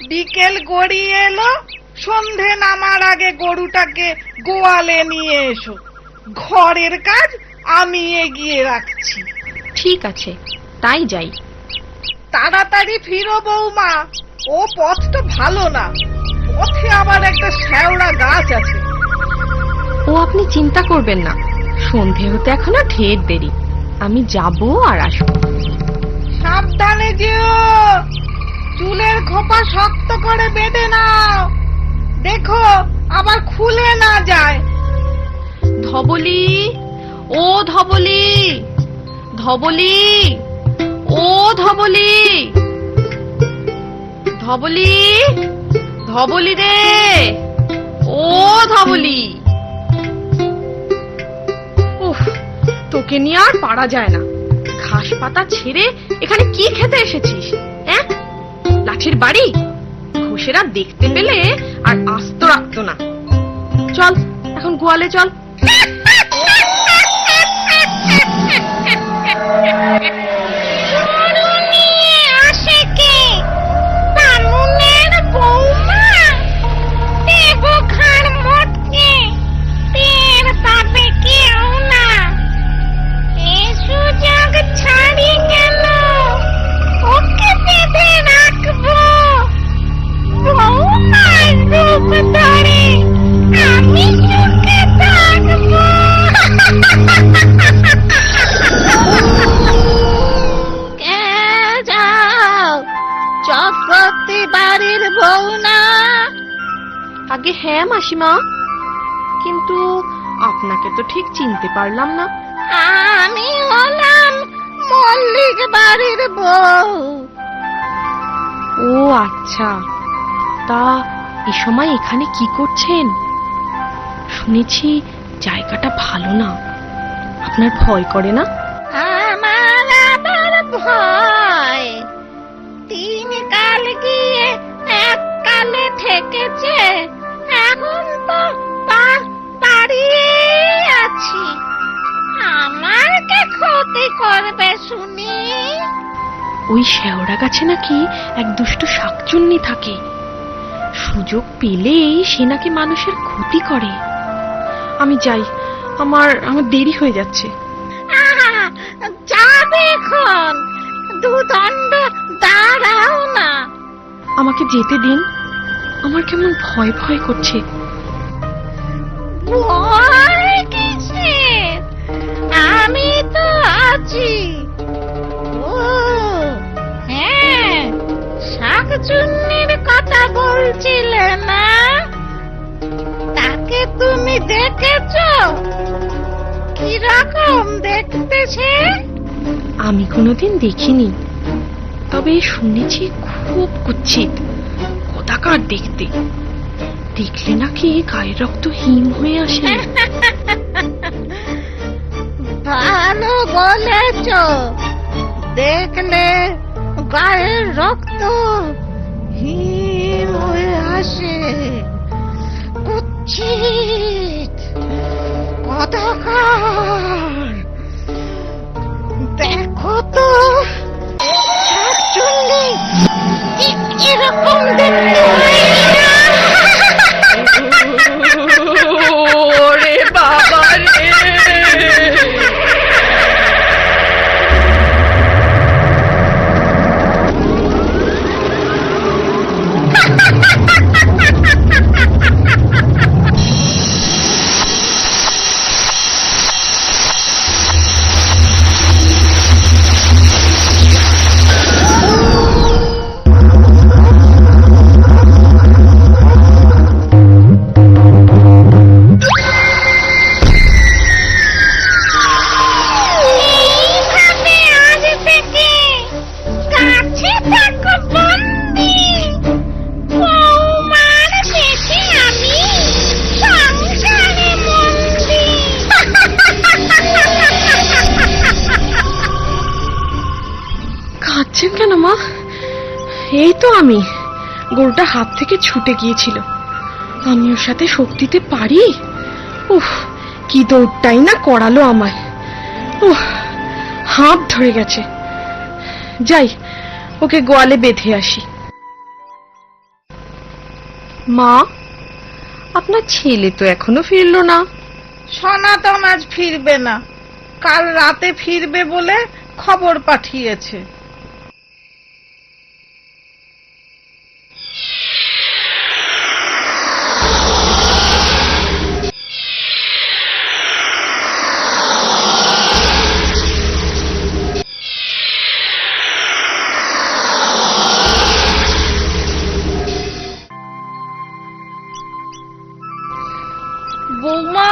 বিকেল গড়িয়ে এলো, সন্ধে নামার আগে গরুটাকে গোয়ালে নিয়ে এসো। ঘরের কাজ আমি এগিয়ে রাখছি। ঠিক আছে, তাই যাই। তাড়াতাড়ি ফিরো বৌমা, ও পথটা ভালো না, পথে আবার একটা শ্যাওড়া গাছ আছে। ও আপনি চিন্তা করবেন না, সন্ধে হতে এখনো ঢের দেরি, আমি যাব আর আসবো। সাবধানে যেও, চুলের খোপা শক্ত করে বেঁধে নাও, দেখো আবার খুলে না যায়। ধবলি, ও ধবলি, ধবলি, ও ধবলি, ধবলি, ধবলি রে, ও ধবলি। উফ, তোকে নিয়ে আর পারা যায় না। ঘাস পাতা ছেড়ে এখানে কি খেতে এসেছিস? হ্যাঁ, লাঠির বাড়ি? ঘোষেরা দেখতে পেলে আর আস্ত রাখতো না। চল এখন গোয়ালে চল। বাড়ির বউ না? আগে হ্যাঁ মাসিমা, কিন্তু আপনাকে তো ঠিক চিনতে পারলাম না। আমি হলাম মল্লিক বাড়ির বউ। ও আচ্ছা, তা এ সময় এখানে কি করছেন? শুনেছি জায়গাটা ভালো না, আপনার ভয় করে না? আমার আবার ভয়? 3 কাল গিয়ে 1 কালে ঠেকেছে, এখন তো দাঁড়িয়ে আছি। আমার কে ক্ষতি করবে শুনি? ওই শেওড়া গাছে নাকি এক দুষ্ট শাকচুন্নি থাকে, সুযোগ পেলেই সে নাকি মানুষের ক্ষতি করে। আমি যাই, আমার দেরি হয়ে যাচ্ছে। যাবে এখন, 2 দণ্ড দাঁড়াও না। আমাকে যেতে দিন, আমার কেমন ভয় ভয় করছে। ভয় কিসের? আমি তো আছি। ও হ্যাঁ, শাকচুন্নির কথা বলছিলে না? তাকে তুমি দেখেছো? কিরকম দেখতে সে? আমি কোনোদিন দেখিনি, তবে শুনেছি খুব কুৎসিত, কদাকার দেখতে। দেখলে নাকি গায়ের রক্ত হিম হয়ে আসে। ভালো বলেছ, দেখলে গায়ের রক্ত হিম হয়ে আসে। কুৎসিত, কদাকার। দেখো তো শাকচুন্নি এরকম দেখতে হয় না। ওরে বাবা রে! কেন মা? এই তো আমি, গরুটা হাত থেকে ছুটে গিয়েছিল, আমি ওর সাথে শক্তিতে পারি? উফ, কি দৌড়টাই না করালো আমায়। উফ, হাঁপ ধরে গেছে। যাই, ওকে গোয়ালে বেঁধে আসি। মা, আপনার ছেলে তো এখনো ফিরলো না। সনাতন আজ ফিরবে না, কাল রাতে ফিরবে বলে খবর পাঠিয়েছে। বৌমা,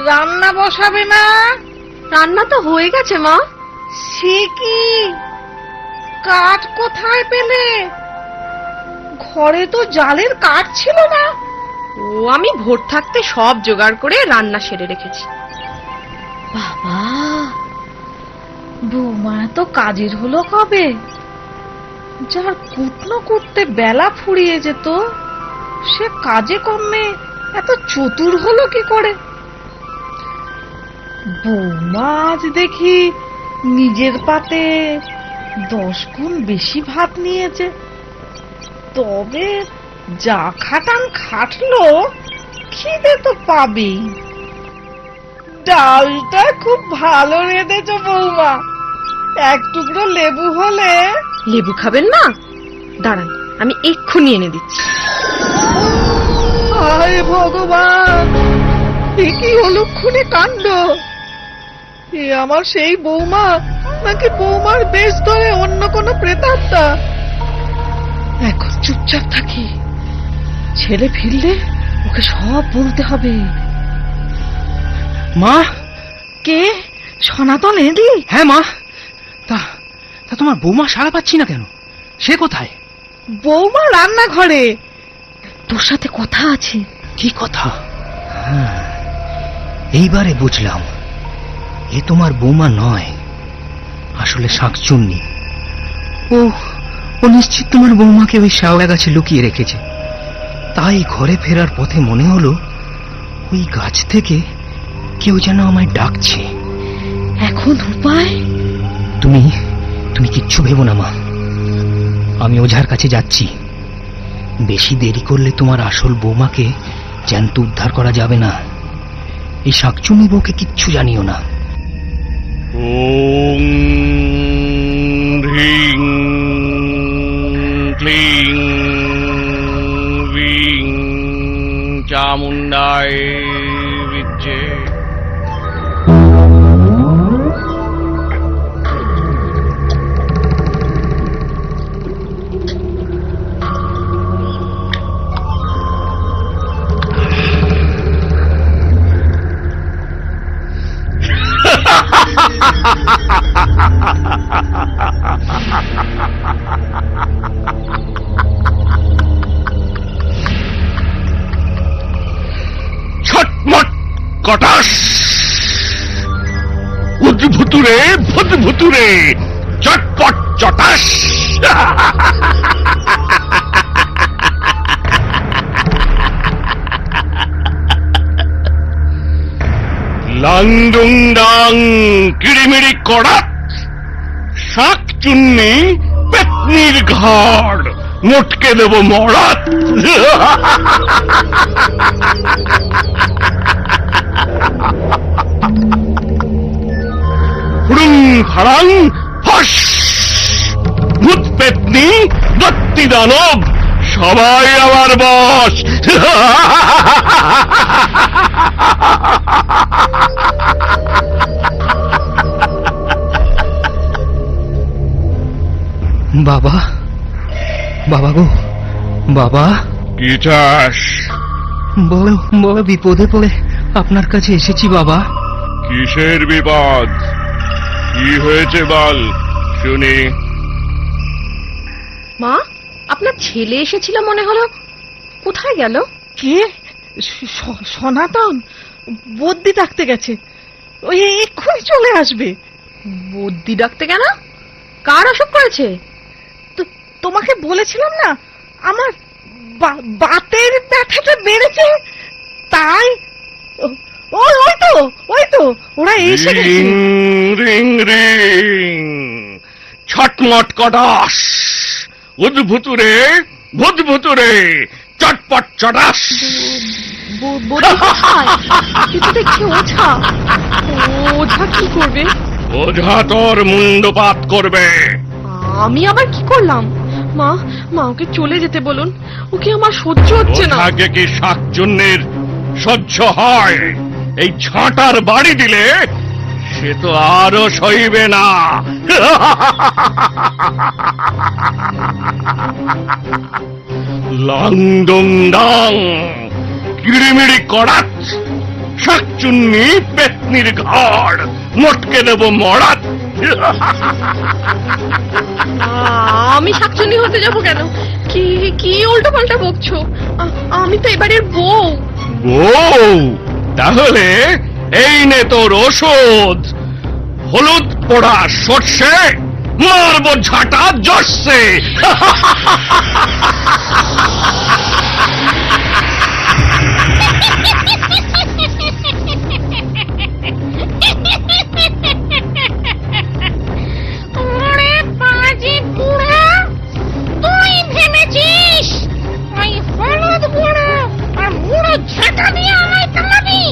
রান্না বসাবে না? রান্না তো হয়ে গেছে মা। সে কি, কাঠ কোথায় পেলে? ঘরে তো জালের কাঠ ছিল না। ও, আমি ভোর থাকতে সব জোগাড় করে রান্না সেরে রেখেছি। বাবা, বৌমা তো কাজের হলো কবে? যার কুটনো করতে বেলা ফুরিয়ে যেত, সে কাজে কমে এত চতুর হলো কি করে? বৌমা আজ দেখি নিজের পাতে 10 গুণ বেশি ভাত নিয়েছে। তবে যা খাটান খাটলো, খিদে তো পাবেই। ডালটা খুব ভালো রেঁধেছো বৌমা, 1 টুকরো লেবু হলে। লেবু খাবেন না? দাঁড়ান, আমি এক্ষুনি এনে দিচ্ছি। হায় ভগবান, এ কি অলক্ষণে কাণ্ড! এ আমার সেই বৌমা নাকি বৌমার বেশ ধরে অন্য কোনো প্রেতাত্মা? এখন চুপচাপ থাকি, ছেলে ফিরলে ওকে সব বলতে হবে। মা, কে? সনাতন এলি? হ্যাঁ মা। তা তা তোমার বৌমা সাড়া পাচ্ছি না কেন? সে কোথায়? বৌমা রান্নাঘরে, তোর সাথে কথা আছে। কি কথা? এইবারে বুঝলাম, এ তোমার বৌমা নয়, আসলে শাঁকচুন্নি। ও ও নিশ্চিত তোমার বৌমাকে ওই শ্যাওলা গাছে লুকিয়ে রেখেছে। তাই ঘরে ফেরার পথে মনে হলো ওই গাছ থেকে কেউ যেন আমায় ডাকছে। এখন উপায়? তুমি তুমি কিচ্ছু ভেবো না মা, আমি ওঝার কাছে যাচ্ছি। বেশি দেরি করলে তোমার আসল বৌমাকে জ্যান্ত উদ্ধার করা যাবে না। এই শাকচুন্নি বউকে কিচ্ছু জানিও না। ওম হ্রিং ক্লিং বিং চামুণ্ডায় বিদ্যে। ছটমট কটাস, উদ্ভুতুরে ভুতভুতুরে, চটপট চটাস। লাংডুং ডাং কিড়িমিড়ি কড়াত, শাকচুন্নি পেতনির ঘাড়, মোটকে দেব মরাত। হুড়ুং ফাড়াং ফস, ভূত পেতনি দত্তি দানব সবাই আমার বশ। বাবা, বাবা গো, বাবা। কি চাস? বলো বলো, বিপদে পড়ে আপনার কাছে এসেছি বাবা। কিসের বিপদ? কি হয়েছে বল শুনি। মা, আপনার ছেলে এসেছিল মনে হলো, কোথায় গেল? কে? সনাতন বদ্যি ডাকতে গেছে, ওই এক্ষুনি চলে আসবে। বদ্যি ডাকতে কেন? কার অসুখ করেছে? তোমাকে বলেছিলাম না, আমার বাতের ব্যথাটা বেড়েছে, তাই। ওই তো ওরা এসে গেছে। রিং রিং ছটমট কটাস, উদ্ভুতুরে ভুতভুতুরে, চটপট চটাস। দেখছি ওঝা। ওঝা কি করবে? ওঝা তোর মুন্ডপাত করবে। আমি আবার কি করলাম? মা, মা ওকে চলে যেতে বলুন, ওকে আমার সহ্য হচ্ছে না। ওঝাকে কি শাকচুন্নির সহ্য হয়? এই ছাঁটার বাড়ি দিলে সে তো আরো সইবে না। লাংডুং ডাং কিড়িমিড়ি কড়াত, শাকচুন্নি পেতনির ঘাড়, মোটকে দেব মরাত। আমি শাকচুন্নি হতে যাব কেন? কি কি উল্টো পাল্টা বকছো? আমি তো এবারের বউ। বউ? তাহলে এই নে তোর ওষুধ। হলুদ পোড়া সর্ষে, মারবো ঝাঁটা জর্ষে। ওরে পাজি বুড়ো, তুই ভেবেছিস ওই হলুদ বুড়ো আর বুড়ো ঝাঁটা দিয়ে আমায় তাড়াবি?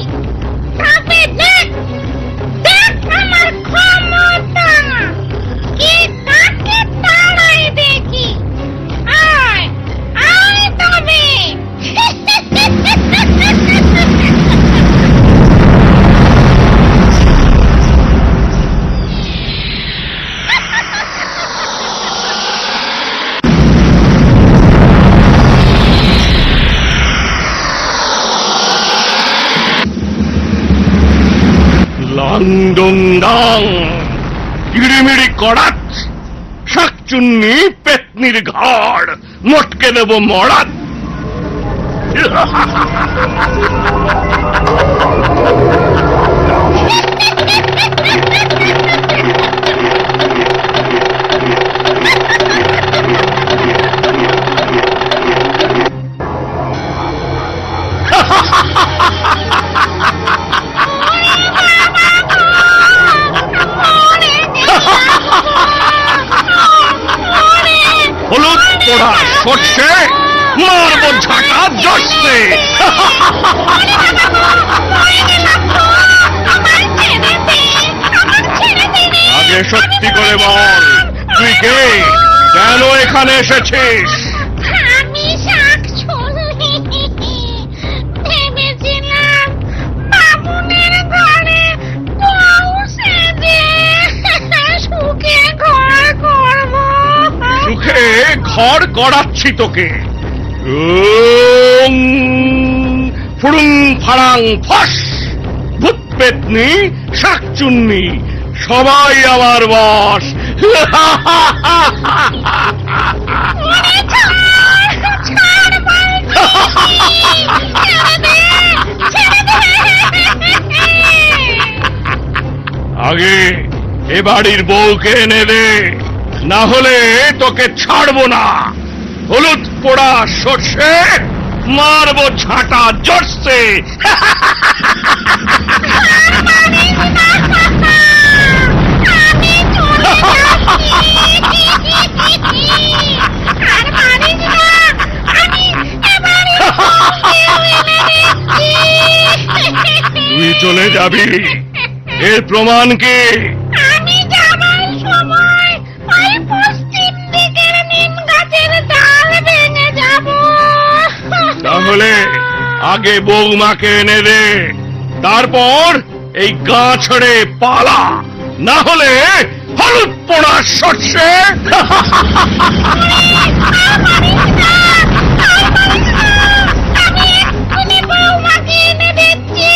তবে দেখ দেখ আমার ক্ষমতা, কে কাকে তাড়ায় দেখি। আয় আয় তবে। ডিং ডং ডাং, কিড়িমিড়ি করাত, শাকচুন্নি পেতনির ঘাড় মটকে দেব মরাত। হলুদ পোড়া সর্ষে মারব ঝাঁটা জশে। আগে সত্যি করে বল, তুই কে, কেন এখানে এসেছিস? আমি শাকচুন্নি। ভেবেছিলাম বামুনের ঘরে বউ সেজে সুখে ঘর করব। সুখে ঘর করাচ্ছি তোকে। উম, ফুড়ুং ফাড়াং ফস, ভূত পেতনি শাকচুন্নি সবাই আমার বস। আগে এ বাড়ির বউকে এনে দে, না হলে তোকে ছাড়বো না। হলুদ পোড়া সর্ষে মারবো ঝাঁটা জড়ছে। তুই চলে যাবি, এর প্রমাণ কি? আমি যাবার সময় ওই পশ্চিম দিকের নিম গাছের ডাল ভেঙে যাব। তাহলে আগে বৌমাকে এনে দে, তারপর এই গা ছেড়ে পালা, না হলে হলুদ পোড়া সর্ষে। আমি এক্ষুনি বৌমাকে এনে দিচ্ছি।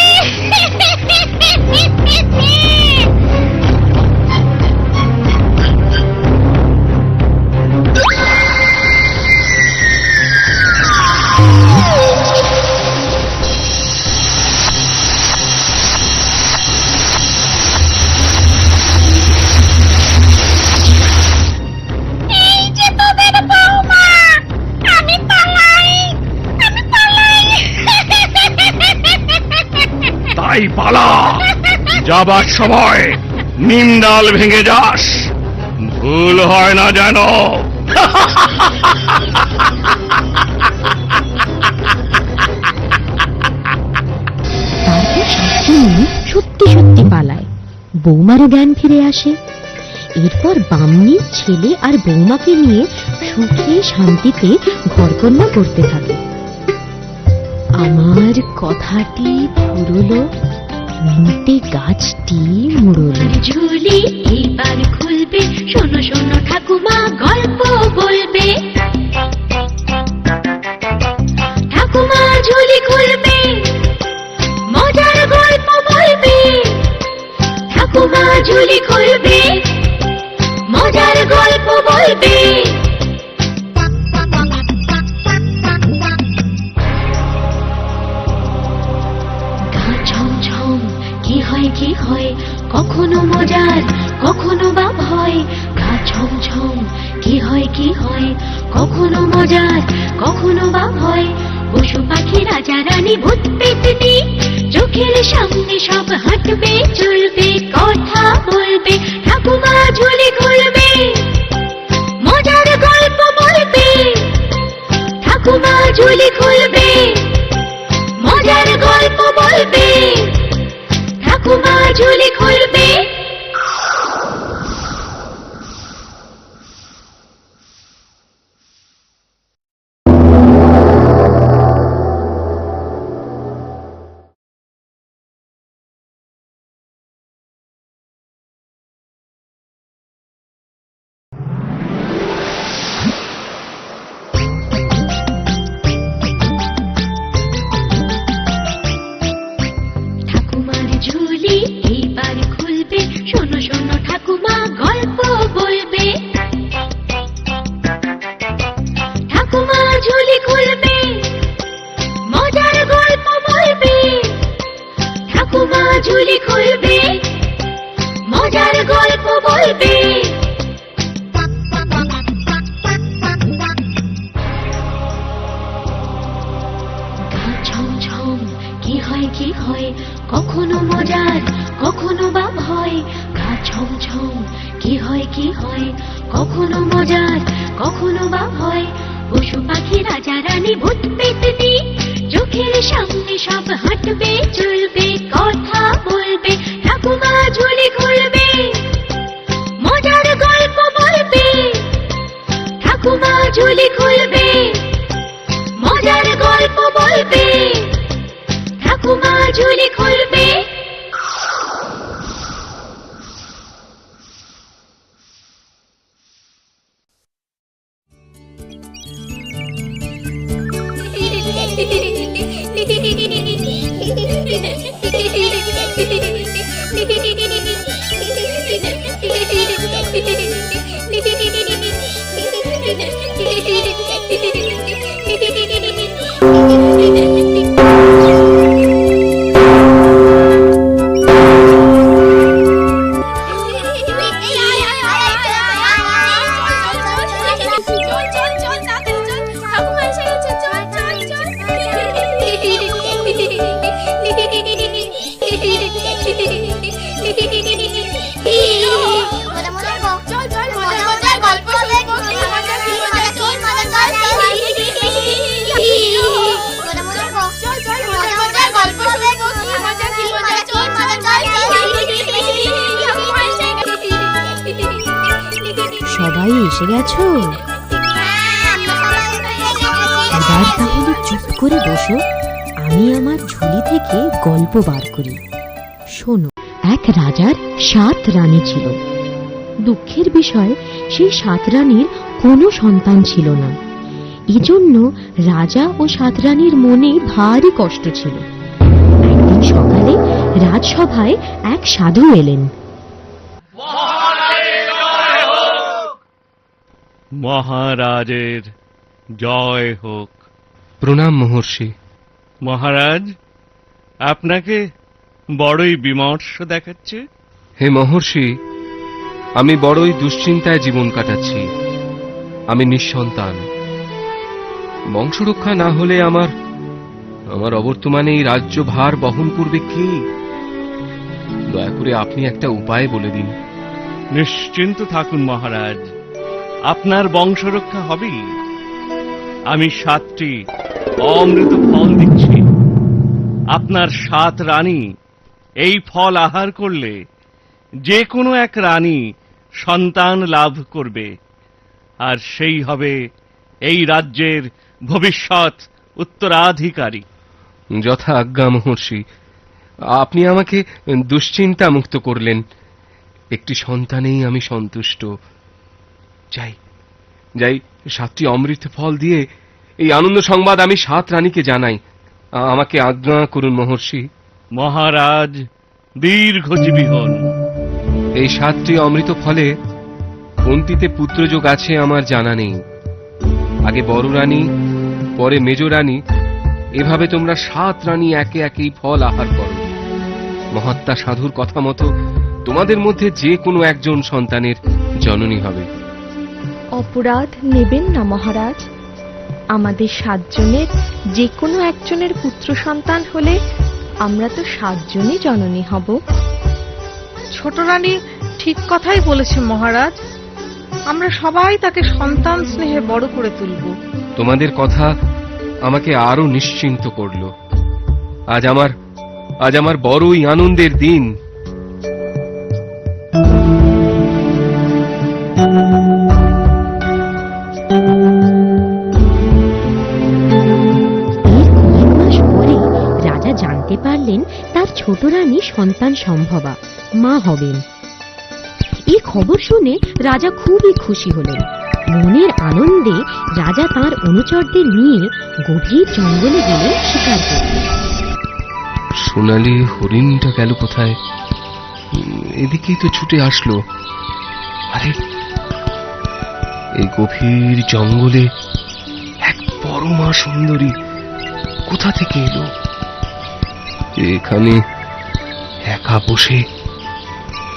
এই যে তোদের বৌমা, আমি পালাই, আমি পালাই। তাই পালা, যাবার সময় নিম ডাল ভেঙে যাস, ভুল হয় না যেন। তারপর শাকচুন্নি সত্যি সত্যি পালায়, বৌমারও জ্ঞান ফিরে আসে। এরপর বামনি ছেলে আর বৌমাকে নিয়ে সুখে শান্তিতে ঘরকন্যা করতে থাকে। আমার কথাটি ফুরলো, নিমতে গাছটি মুড়লো। ঝুলি এবার খুলবে, শোনো শোনো ঠাকুমা গল্প বলবে। ঠাকুমা ঝুলি খুলবে, মজার গল্প বলবে। ঠাকুমা ঝুলি খুলবে, মজার গল্প বলবে। গা ছমছম, কি হয় কি হয়, কখনো মজার কখনো বা ভয়। গা ছমছম, কি হয় কি হয়, কখনো মজার কখনো বা ভয়। পশু পাখি রাজা রানী ভূত পেতনি চোখের সামনে সব হাঁটবে চলবে, কথা বলবে। ঠাকুমা ঝুলি খুলবে, মজার গল্প বলবে। ঠাকুমা ঝুলি খুলবে, মজার গল্প বলবে। ঠাকুমা ঝুলি খুলবে। ঠাকুমার ঝুলি এইবার খুলবে, হয়, কখনো মজার কখনো বা ভয়। গা ছমছম কি হয় কি হয়, কখনো মজার কখনো বা ভয়। পশু পাখি রাজা রানী ভূত পেতনি চোখের সামনে সব হাঁটবে চলবে, কথা বলবে, ঠাকুমা ঝুলি খুলবে, মজার গল্প বলবে, ঠাকুমা ঝুলি খুলবে, মজার গল্প বলবে, ঠাকুমা ঝুলি খুলবে। সবাই এসে গেছো? এবার তাহলে চুপ করে বসো, আমি আমার ঝুলি থেকে গল্প বার করি। শোনো, এক রাজার 7 রানী ছিল। দুঃখের বিষয়, সেই 7 রানীর কোনো সন্তান ছিল না। এজন্য রাজা ও 7 রানীর মনে ভারী কষ্ট ছিল। একদিন সকালে রাজসভায় এক সাধু এলেন। মহারাজের জয় হোক। প্রণাম মহর্ষি। মহারাজ, আপনাকে বড়ই বিমর্ষ দেখাচ্ছে। হে মহর্ষি, আমি বড়ই দুশ্চিন্তায় জীবন কাটাচ্ছি। আমি নিঃসন্তান। বংশরক্ষা না হলে আমার অবর্তমানে এই রাজ্যভার বহন করবে কে? দয়া করে আপনি একটা উপায় বলে দিন। নিশ্চিন্ত থাকুন মহারাজ, আপনার বংশরক্ষা হবেই। আমি 7টি অমৃত ফল দিচ্ছি। আপনার 7 রানী এই ফল আহার করলে যে কোনো এক রানী সন্তান লাভ করবে, আর সেই হবে এই রাজ্যের ভবিষ্যৎ উত্তরাধিকারী। যথা আজ্ঞা মহর্ষি। আপনি আমাকে দুশ্চিন্তা মুক্ত করলেন। একটি সন্তানেই আমি সন্তুষ্ট। যাই 7টি অমৃত ফল দিয়ে এই আনন্দ সংবাদ আমি 7 রানীকে জানাই। আমাকে আজ্ঞা করুন মহর্ষি। মহারাজ দীর্ঘজীবী হন। এই 7টি অমৃত ফলে কোনটিতে পুত্রযোগ আছে আমার জানা নেই। আগে বড় রানী, পরে মেজ রানী, এভাবে তোমরা 7 রানী একে একেই ফল আহার করো। মহাত্মা সাধুর কথা মতো তোমাদের মধ্যে যে কোনো একজন সন্তানের জননী হবে। অপরাধ নেবেন না মহারাজ। আমাদের 7 জনের যে কোনো একজনের পুত্র সন্তান হলে আমরা তো 7 জনই জননী হব। ছোট রানী ঠিক কথাই বলেছে মহারাজ। আমরা সবাই তাকে সন্তান স্নেহে বড় করে তুলব। তোমাদের কথা আমাকে আরো নিশ্চিন্ত করলো। আজ আমার বড়ই আনন্দের দিন। জানতে পারলেন তার ছোট রানী সন্তান সম্ভবা, মা হবেন। এই খবর শুনে রাজা খুবই খুশি হলেন। মনের আনন্দে রাজা তার অনুচরদের নিয়ে গভীর জঙ্গলে গেলেন শিকার করতে। সোনালি হরিণটা গেল কোথায়? এদিকেই তো ছুটে আসলো। আরে, এই গভীর জঙ্গলে এক পরমা সুন্দরী কোথা থেকে এলো? এখানে একা বসে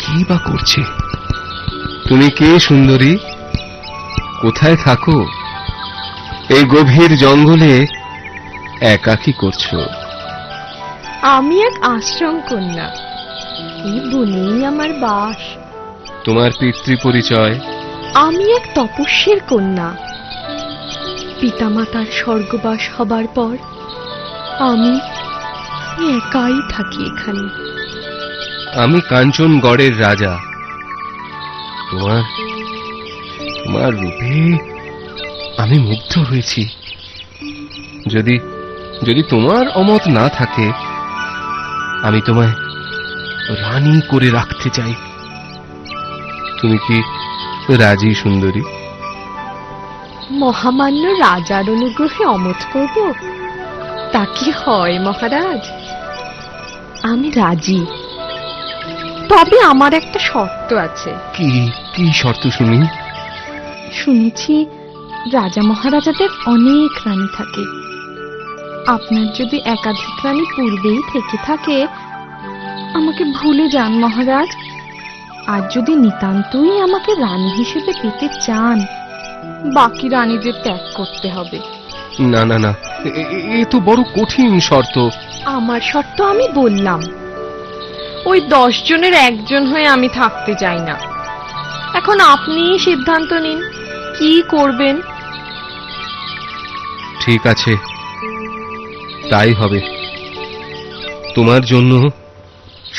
কি বা করছে? তুমি কে সুন্দরী? কোথায় থাকো? এই গভীর জঙ্গলে একা কি করছো? আমি এক আশ্রম কন্যা, এই বনেই আমার বাস। তোমার পিতৃ পরিচয়? আমি এক তপস্বীর কন্যা। পিতামাতার স্বর্গবাস হবার পর আমি একাই থাকি এখানে। আমি কাঞ্চনগড়ের রাজা। তোমার তোমার রূপে আমি মুগ্ধ হয়েছি। যদি যদি তোমার অমত না থাকে, আমি তোমায় রানী করে রাখতে চাই। তুমি কি রাজি সুন্দরী? মহামান্য রাজার অনুগ্রহে অমত করব, তা কি হয় মহারাজ? আমি রাজি, তবে আমার একটা শর্ত আছে। কি কি শর্ত শুনি? শুনেছি রাজা মহারাজাদের অনেক রানী থাকে। আপনার যদি একাধিক রানী পূর্বেই থেকে থাকে, আমাকে ভুলে যান মহারাজ। আর যদি নিতান্তই আমাকে রানী হিসেবে পেতে চান, বাকি রানীদের ত্যাগ করতে হবে। না না না, এ তো বড় কঠিন শর্ত। আমার শর্ত আমি বললাম, ওই 10 জনের একজন হয়ে আমি থাকতে চাই না। এখন আপনিই সিদ্ধান্ত নিন, কি করবেন। ঠিক আছে, তাই হবে। তোমার জন্য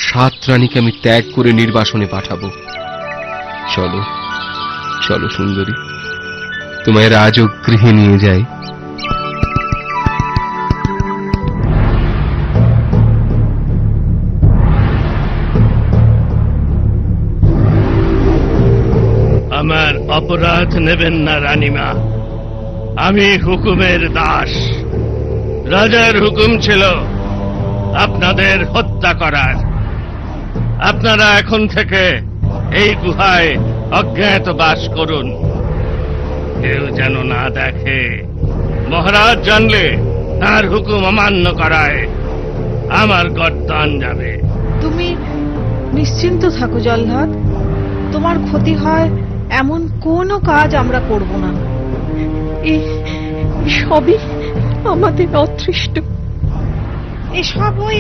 7 রানীকে আমি ত্যাগ করে নির্বাসনে পাঠাবো। চলো চলো সুন্দরী, তোমায় রাজগৃহে নিয়ে যাই। আমার অপরাধ নেবেন না রানীমা, আমি হুকুমের দাস। রাজার হুকুম ছিল আপনাদের হত্যা করার। আপনারা এখন থেকে এই গুহায় অজ্ঞাত বাস করুন, কেউ যেন না দেখে। মহারাজ জানলে তার হুকুম অমান্য করায় আমার গর্দান যাবে। তুমি নিশ্চিন্ত থাকো জল্লাদ, তোমার ক্ষতি হয় এমন কোনো কাজ আমরা করব না। সবই আমাদের অদৃষ্ট। এসব ওই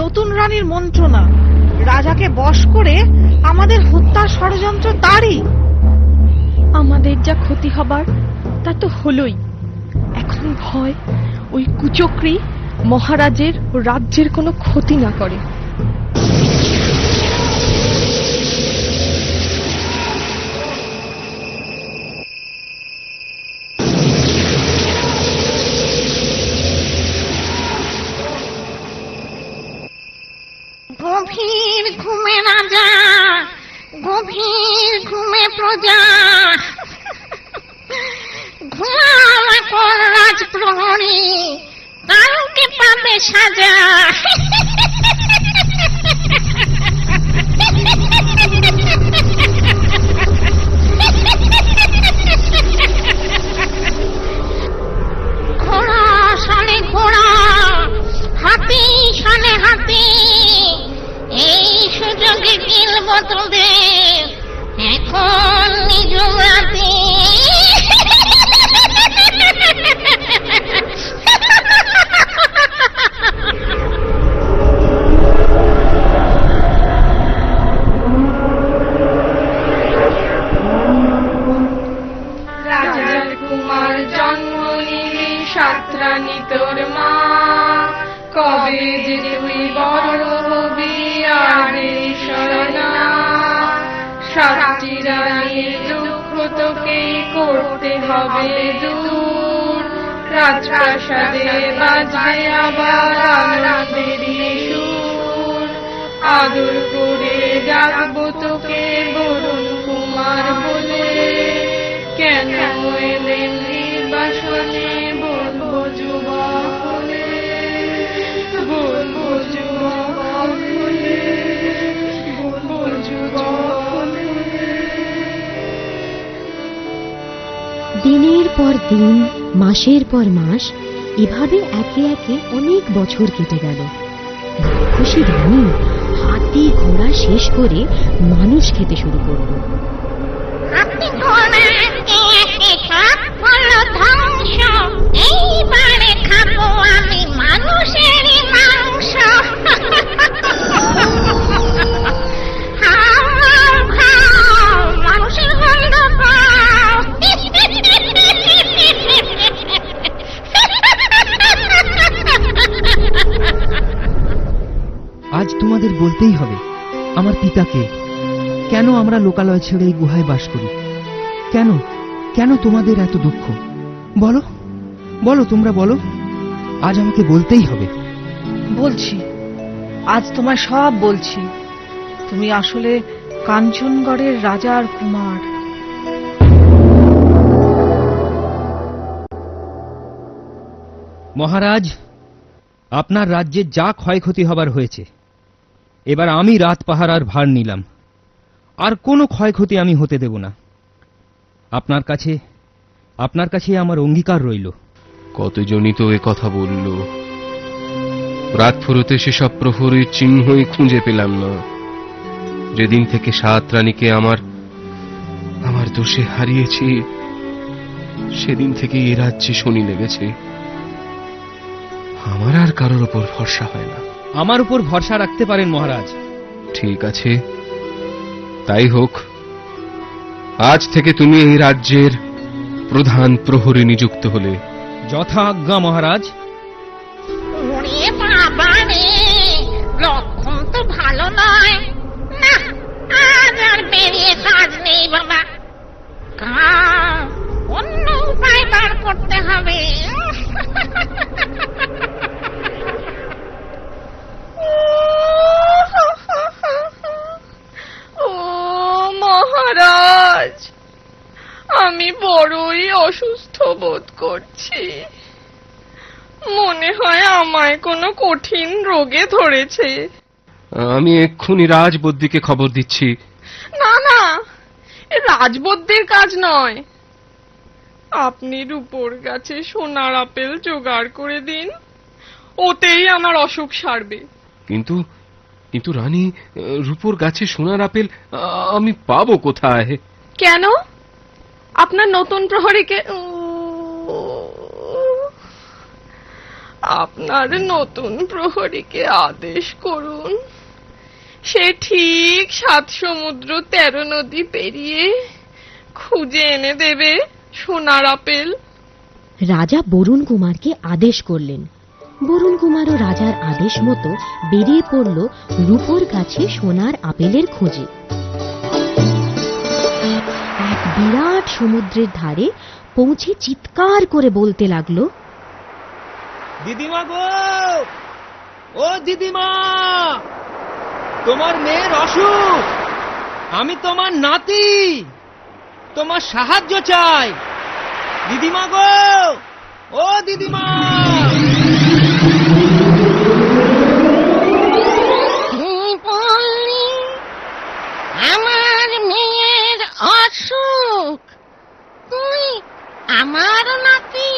নতুন রানীর মন্ত্রণা। রাজাকে বশ করে আমাদের হত্যার ষড়যন্ত্র তারই। আমাদের যা ক্ষতি হবার তা তো হলোই। এখন ভয় ওই কুচক্রী মহারাজের ও রাজ্যের কোনো ক্ষতি না করে। গভীর ঘুমে রাজা, গভীর ঘুমে প্রজা, ঘুমাওয়া কর রাজপ্রহরী, কারুকে পাবে সাজা। ঘোড়া শানে ঘোড়া, হাতি শানে হাতি, এই সুযোগে গিলব তোদের এখন নিজ রাতে। রাজার কুমার জন্ম নিলি 7 রানী তোর মা, কবে যে তুই বড় হবি আর শরণা। 7টি রানীর দুঃখ তোকে করতে হবে দূর, রাজপ্রাসাদে বাজবে আবার আনন্দেরই সুর। আদর করে ডাকবো তোকে বরুণ কুমার বলে, কেন এলেন নির্বাসনে বলবো যুবক হলে, বলবো যুবক হলে, বলবো যুবক হলে। দিনের পর দিন, মাসের পর মাস, এভাবে একে একে অনেক বছর কেটে গেল। রাক্ষসী রানী হাতি ঘোড়া শেষ করে মানুষ খেতে শুরু করলো। হাতি ঘোড়া একে একে সব হলো ধ্বংস, এইবারে খাবো আমি মানুষেরই মাংস। তোমাদের বলতেই হবে আমার পিতাকে। কেন আমরা লোকালয় ছেড়ে এই গুহায় বাস করি? কেন কেন তোমাদের এত দুঃখ? বলো বলো, তোমরা বলো, আজ আমাকে বলতেই হবে। বলছি, আজ তোমায় সব বলছি। তুমি আসলে কাঞ্চনগড়ের রাজার কুমার। মহারাজ, আপনার রাজ্যে যা ক্ষয়ক্ষতি হবার হয়েছে, এবার আমি রাত পাহারার ভার নিলাম। আর কোনো ক্ষয়ক্ষতি আমি হতে দেব না। আপনার কাছে আমার অঙ্গীকার রইল। কতজনই তো এ কথা বলল, রাত ফুরোতে সেসব প্রহরীর চিহ্নই খুঁজে পেলাম না। যেদিন থেকে 7 রানীকে আমার দোষে হারিয়েছি, সেদিন থেকে এ রাজ্যে শনি লেগেছে। আমার আর কারোর ওপর ভরসা হয় না। আমার উপর ভরসা রাখতে পারেন মহারাজ। ঠিক আছে, তাই হোক। আজ থেকে তুমি এই রাজ্যের প্রধান প্রহরী নিযুক্ত হলে। যথা আজ্ঞা মহারাজ। ওরে বাবা রে, লক্ষণ তো ভালো নয়। না, আজ আর বেরিয়ে কাজ নেই বাবা। অন্য উপায় বার করতে হবে। ও মহারাজ, আমি বড়ই অসুস্থ বোধ করছি। মনে হয় আমায় কোনো কঠিন রোগে ধরেছে। আমি এক্ষুনি রাজবদ্যিকে খবর দিচ্ছি। না না, এ রাজবদ্যের কাজ নয়। আপনি রূপোর গাছে সোনার আপেল জোগাড় করে দিন, ওতেই আমার অসুখ সারবে। কিন্তু রানী, রূপোর গাছে সোনার আপেল আমি পাবো কোথায়? কেন? আপনার নতুন প্রহরীকে আদেশ করুন, সে ঠিক 7 সমুদ্র 13 নদী পেরিয়ে খুঁজে এনে দেবে সোনার আপেল। রাজা বরুণ কুমারকে আদেশ করলেন। বরুণ কুমারও রাজার আদেশ মতো বেরিয়ে পড়ল রূপোর গাছে সোনার আপেলের খোঁজে। এক বিরাট সমুদ্রের ধারে পৌঁছে চিৎকার করে বলতে লাগলো, দিদিমা গো, ও দিদিমা, তোমার মেয়ের অসুখ, আমি তোমার নাতি, তোমার সাহায্য চাই। দিদিমা গো, ও দিদিমা। আমার মেয়ের অসুখ, তুই আমারও নাতি,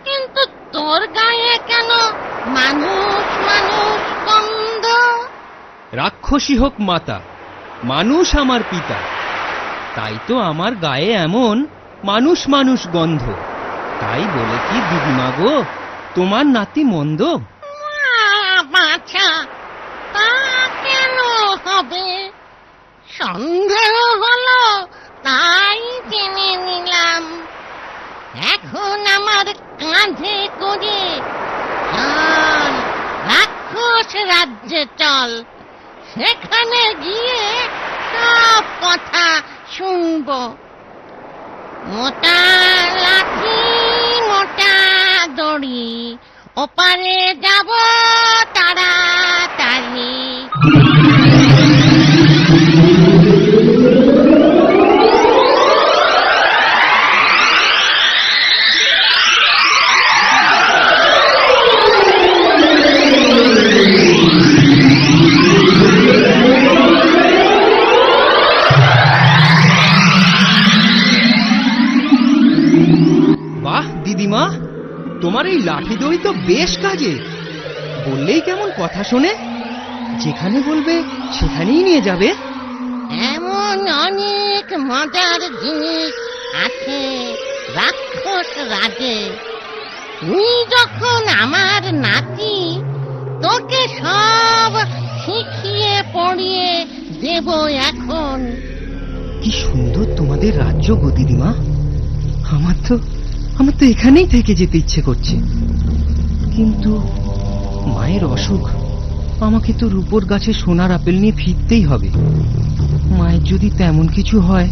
কিন্তু তোর গায়ে কেন মানুষ মানুষ গন্ধ? রাক্ষসী হোক মাতা, মানুষ আমার পিতা, তাই তো আমার গায়ে এমন মানুষ মানুষ গন্ধ। তাই বলে কি দিদিমা গো, তোমার নাতি মন্দ? বাছা, তা কেন হবে? সন্দেহ হলো তাই জেনে নিলাম। এখন আমার কাঁধে করে চল, রাক্ষস রাজ্যে চল। সেখানে গিয়ে সব কথা শুনবো। মোটা লাঠি, মোটা দড়ি, ওপারে যাব তাড়াতাড়ি। বাহ দিদিমা, তোমার এই লাঠি দড়ি তো বেশ কাজে। বললেই কেমন কথা শোনে, যেখানে বলবে সেখানেই নিয়ে যাবে। এমন অনেক মজার জিনিস আছে রাক্ষস রাজে। তুই যখন আমার নাতি, তোকে সব শিখিয়ে পড়িয়ে দেব এখন। কি সুন্দর তোমাদের রাজ্য গো দিদিমা। আমার তো এখানেই থেকে যেতে ইচ্ছে করছে, কিন্তু মায়ের অসুখ, আমাকে তো রূপোর গাছে সোনার আপেল নিয়ে ফিরতেই হবে। মায়ের যদি তেমন কিছু হয়,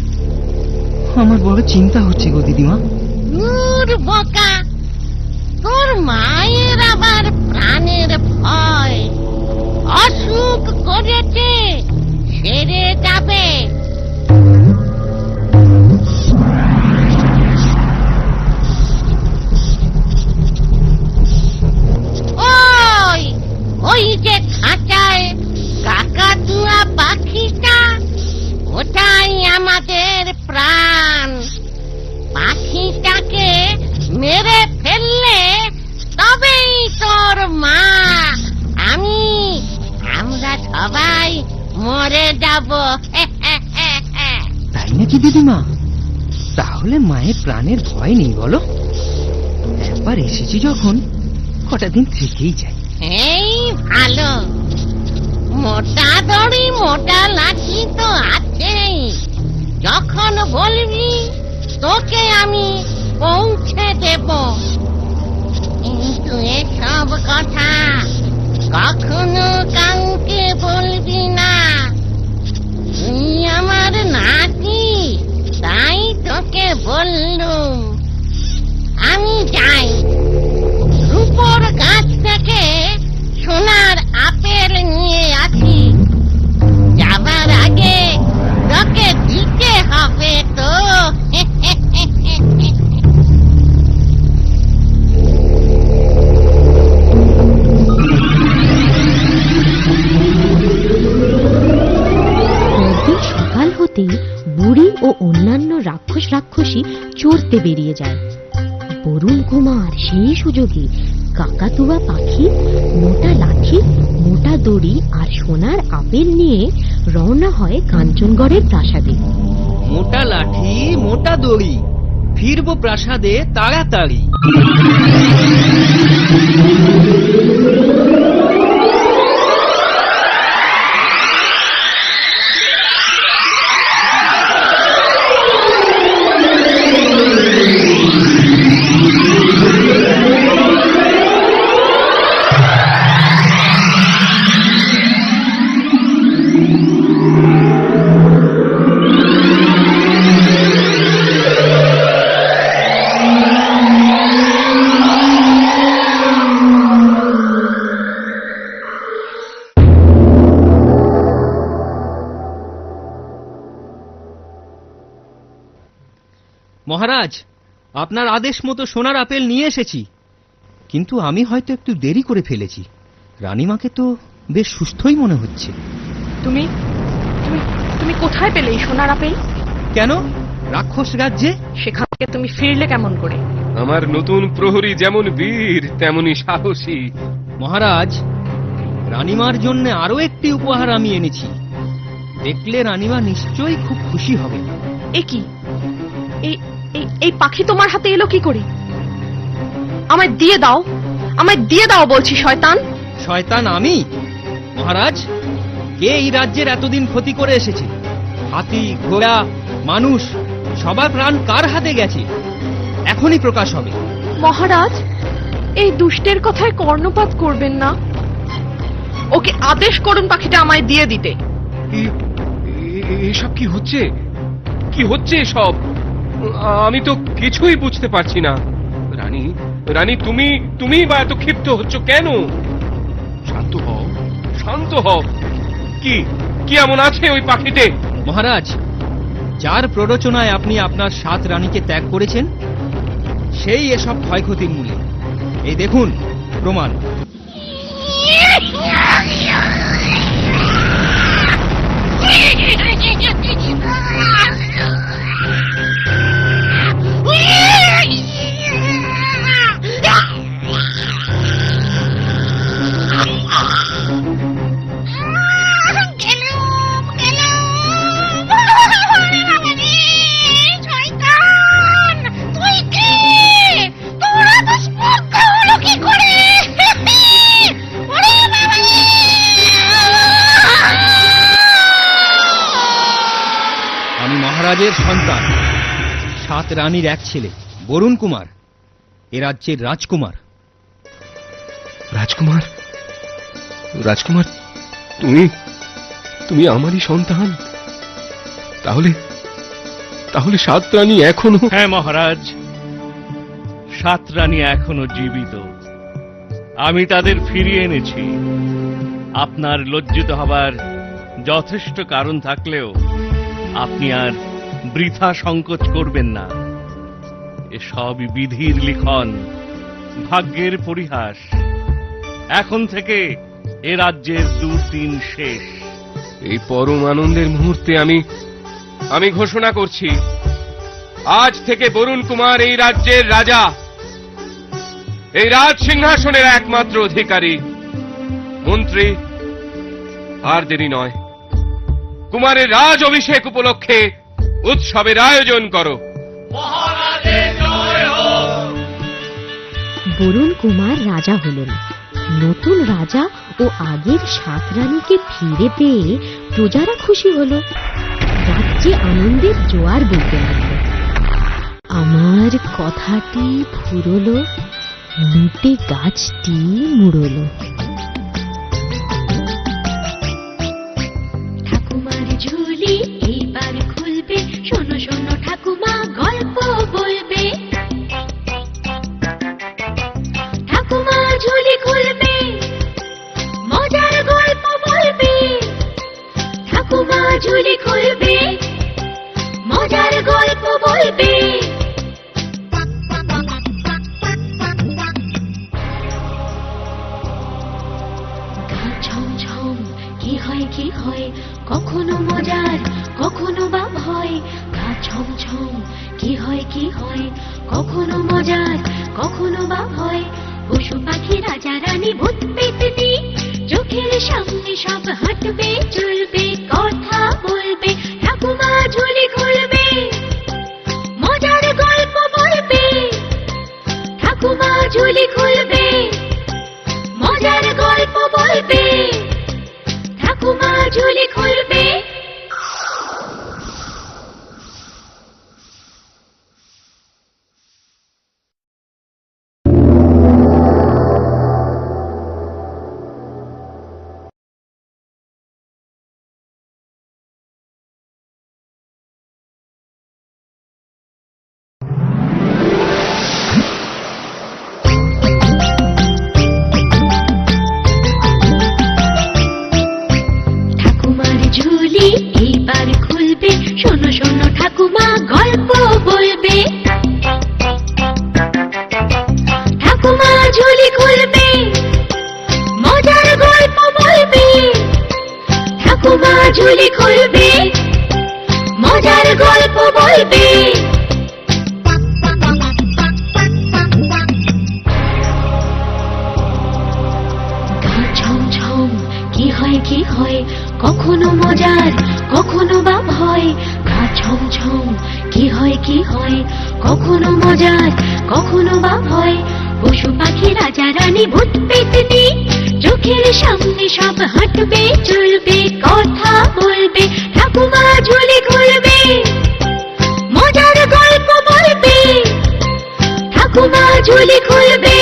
আমার বড় চিন্তা হচ্ছে গো দিদিমা। দূর বোকা, তোর মায়ের আবার প্রাণের ভয়। অসুখ করেছে, সেরে যাবে। ওই ওই যে খাঁচায় কাকাতুয়া পাখিটা, ওটাই আমাদের প্রাণ। পাখিটাকে মেরে ফেললে তবেই তোর মা, আমরা সবাই মরে যাব। তাই নাকি দিদিমা? তাহলে মায়ের প্রাণের ভয় নেই বলো? একবার এসেছি যখন, কটা দিন থেকেই যাই। এই ভালো, মোটা দড়ি মোটা লাঠি তো আছেই। যখন বলবি তোকে আমি পৌঁছে দেব। কিন্তু এসব কথা কখনো কাউকে বলবি না। তুই আমার নাতি, তাই তোকে বললুম। আমি যাই, রূপোর গাছ থেকে সোনার আপেল নিয়ে আসি। যাবার আগে তোকে দিতে হবে তো। পরদিন সকাল হতেই বুড়ি ও অন্যান্য রাক্ষসী চড়তে বেরিয়ে যায়। বরুণ কুমার সেই সুযোগে কাকাতুয়া পাখি, মোটা লাঠি, মোটা দড়ি আর সোনার আপেল নিয়ে রওনা হয় কাঞ্চনগড়ের প্রাসাদে। মোটা লাঠি, মোটা দড়ি, ফিরবো প্রাসাদে তাড়াতাড়ি। মহারাজ, আপনার আদেশ মতো সোনার আপেল নিয়ে এসেছি, কিন্তু আমি হয়তো একটু দেরি করে ফেলেছি। রানীমাকে তো বেশ সুস্থই মনে হচ্ছে। তুমি তুমি তুমি কোথায় পেলে এই সোনার আপেল? কেন, রাক্ষস রাজ্যে। সেখান থেকে তুমি ফিরলে কেমন করে? আমার নতুন প্রহরী যেমন বীর তেমনি সাহসী। মহারাজ, রানীমার জন্য আরো একটি উপহার আমি এনেছি। দেখলে রানীমা নিশ্চয়ই খুব খুশি হবে। এ কি? এই পাখি তোমার হাতে এলো কি করে? আমায় দিয়ে দাও, আমায় দিয়ে দাও বলছি। শয়তান! শয়তান আমি? মহারাজ, কে এই রাজ্যের এতদিন ক্ষতি করে এসেছে? হাতি, ঘোড়া, মানুষ, সবার প্রাণ কার হাতে গেছে? এখনই প্রকাশ হবে। মহারাজ, এই দুষ্টের কথায় কর্ণপাত করবেন না। ওকে আদেশ করুন পাখিটা আমায় দিয়ে দিতে। এসব কি হচ্ছে? কি হচ্ছে এসব? আমি তো কিছুই বুঝতে পারছি না। রানী, রানী, তুমি বা এত ক্ষিপ্ত হচ্ছ কেন? শান্ত হও, শান্ত হও। কি কি এমন আছে ওই পাখিতে? মহারাজ, যার প্ররোচনায় আপনি আপনার 7 রানীকে ত্যাগ করেছেন, সেই এসব ক্ষয়ক্ষতির মূলে। এই দেখুন প্রমাণ। মহারাজের সন্তান, 7 রানীর এক ছেলে বরুণ কুমার, এ রাজ্যের রাজকুমার। রাজকুমার? রাজকুমার, তুমি তুমি আমারই সন্তান। তাহলে তাহলে সাত রানী এখনো? হ্যাঁ মহারাজ, সাত রানী এখনো জীবিত। আমি তাদের ফিরিয়ে এনেছি। আপনার লজ্জিত হবার যথেষ্ট কারণ থাকলেও আপনি আর বৃথা সংকোচ করবেন না। এসবই বিধির লিখন, ভাগ্যের পরিহাস। এখন থেকে এ রাজ্যের দুর্দিন শেষ। এই পরম আনন্দের মুহূর্তে আমি ঘোষণা করছি, আজ থেকে বরুণ কুমার এই রাজ্যের রাজা, এই রাজ সিংহাসনের একমাত্র অধিকারী। মন্ত্রী, আর দেরি নয়, কুমারের রাজ অভিষেক উপলক্ষে উৎসবের আয়োজন করো। বরুণ কুমার রাজা হলেন। নতুন রাজা ও আগের সাত রানীকে ফিরে পেয়ে প্রজারা খুশি হলো। রাজ্যে আনন্দের জোয়ার বইতে লাগলো। আমার কথাটি ফুরলো, লুটে গাছটি মুড়লো। ঠাকুমার ঝুলি এইবার খুলবে, শোনো শোনো ঠাকুমা গল্প বলবে। ঠাকুমা ঝুলি খুলবে, মজার গল্প বলবে। ঠাকুমা ঝুলি খুলবে, মজার গল্প বলবে। গা ছমছম কি হয় কি হয়, কখনো মজার কখনো বা ভয়। গা ছমছম কি হয় কি হয়, কখনো মজার কখনো বা ভয়। পশু পাখি রাজা রানী ভূত পেতনি, চোখের সামনে সব হাঁটবে চলবে, কথা বলবে। ঠাকুমা ঝুলি খুলবে, মজার গল্প বলবে। ঠাকুমা ঝুলি খুলবে, মজার গল্প বলবে। ঠাকুমা ঝুলি খুলবে। ঠাকুমার ঝুলি এইবার খুলবে, শোনো শোনো ঠাকুমা গল্প বলবে। ঠাকুমা ঝুলি খুলবে, মজার গল্প বলবে। ঠাকুমা ঝুলি খুলবে, মজার গল্প বলবে। গা ছমছম কি হয় কি হয়, কখনো মজার কখনো বা ভয়। গা ছমছম কি হয় কি হয়, কখনো মজার কখনো বা ভয়। পশু পাখি রাজা রানী ভূত পেতনি, চোখের সামনে সব হাঁটবে চলবে, কথা বলবে। ঠাকুমা ঝুলি খুলবে, মজার গল্প বলবে। ঠাকুমা ঝুলি খুলবে,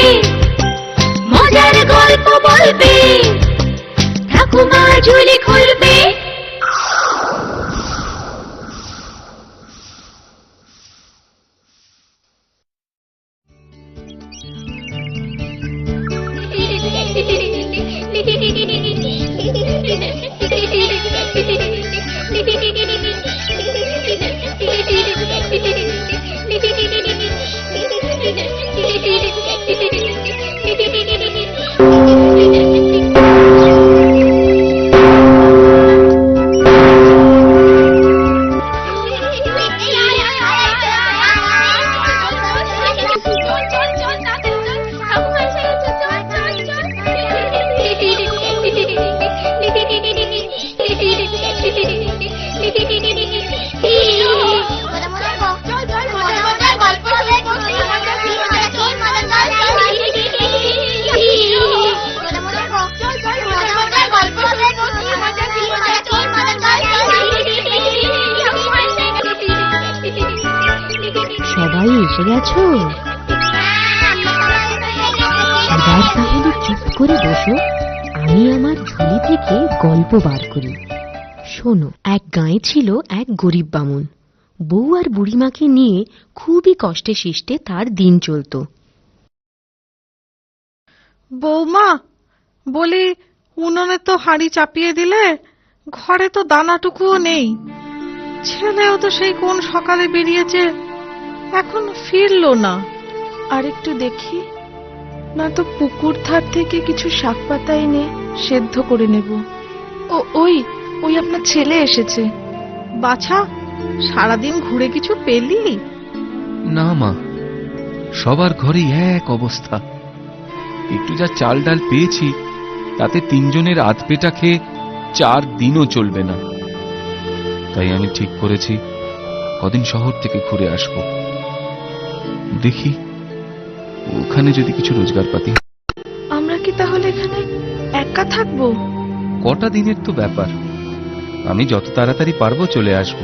মজার গল্প বলবে। ঠাকুমা ঝুলি খুলবে। সবাই এসে গেছো? এবার তাহলে চুপ করে বসো, আমি আমার ঝুলি থেকে গল্প বার করি। শোনো, এক গাঁয়ে ছিল এক গরিব বামুন। বউ আর বুড়িমাকে নিয়ে খুবই কষ্টে শিষ্টে তার দিন চলত। বৌমা, বলি উনুনে তো হাঁড়ি চাপিয়ে দিলে, ঘরে তো দানাটুকুও নেই। ছেলেও তো সেই কোন সকালে বেরিয়েছে, এখন ফিরলো না। আর একটু দেখি, না তো পুকুর ধার থেকে কিছু শাক পাতা এনে সেদ্ধ করে নেব। ওই ওই আপনার ছেলে এসেছে। বাছা, সারাদিন ঘুরে কিছু পেলি? না মা, সবার ঘরেই এক অবস্থা। একটু যা চাল ডাল পেয়েছি তাতে তিনজনের আধ পেটা খেয়ে 4 দিনও চলবে না। তাই আমি ঠিক করেছি কদিন শহর থেকে ঘুরে আসব। দেখি ওখানে যদি কিছু রোজগার পাতি। আমরা কি তাহলে এখানে একা থাকবো? কটা দিনের তো ব্যাপার, আমি যত তাড়াতাড়ি পারবো চলে আসব।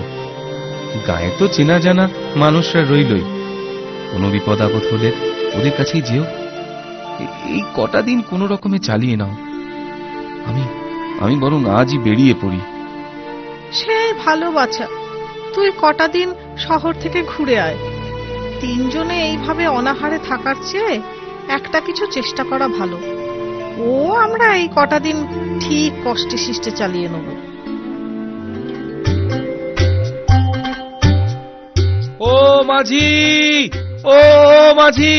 গায়ে তো চেনা জানা মানুষরা রইলই, কোনো বিপদ আপদ হলে ওদের কাছেই যেও। এই কটা দিন কোনো রকমে চালিয়ে নাও। আমি বরং আজই বেরিয়ে পড়ি। সে ভালো বাছা, তুই কটা দিন শহর থেকে ঘুরে আয়। তিনজনে এইভাবে অনাহারে থাকার চেয়ে একটা কিছু চেষ্টা করা ভালো। ও আমরা এই কটা দিন ঠিক কষ্টে শিষ্টে চালিয়ে নেব। ও মাঝি, ও মাঝি,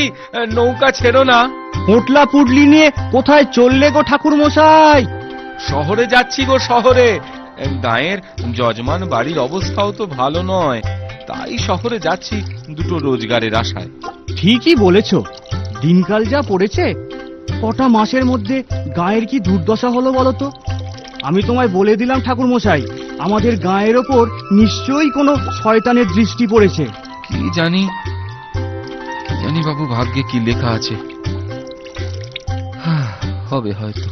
নৌকা ছেড়ো না। পোটলা পুডলি নিয়ে কোথায় চললে গো ঠাকুর মশাই? শহরে যাচ্ছি গো, শহরে। গায়ের যজমান বাড়ির অবস্থাও তো ভালো নয়, তাই শহরে যাচ্ছি দুটো রোজগারের আশায়। ঠিকই বলেছ, দিনকাল যা পড়েছে, কটা মাসের মধ্যে গায়ের কি দুর্দশা হলো বলো তো। আমি তোমায় বলে দিলাম ঠাকুর মশাই, আমাদের গায়ের ওপর নিশ্চয়ই কোনো শয়তানের দৃষ্টি পড়েছে। কি জানি বাবু, ভাগ্যে কি লেখা আছে। হবে হয়তো।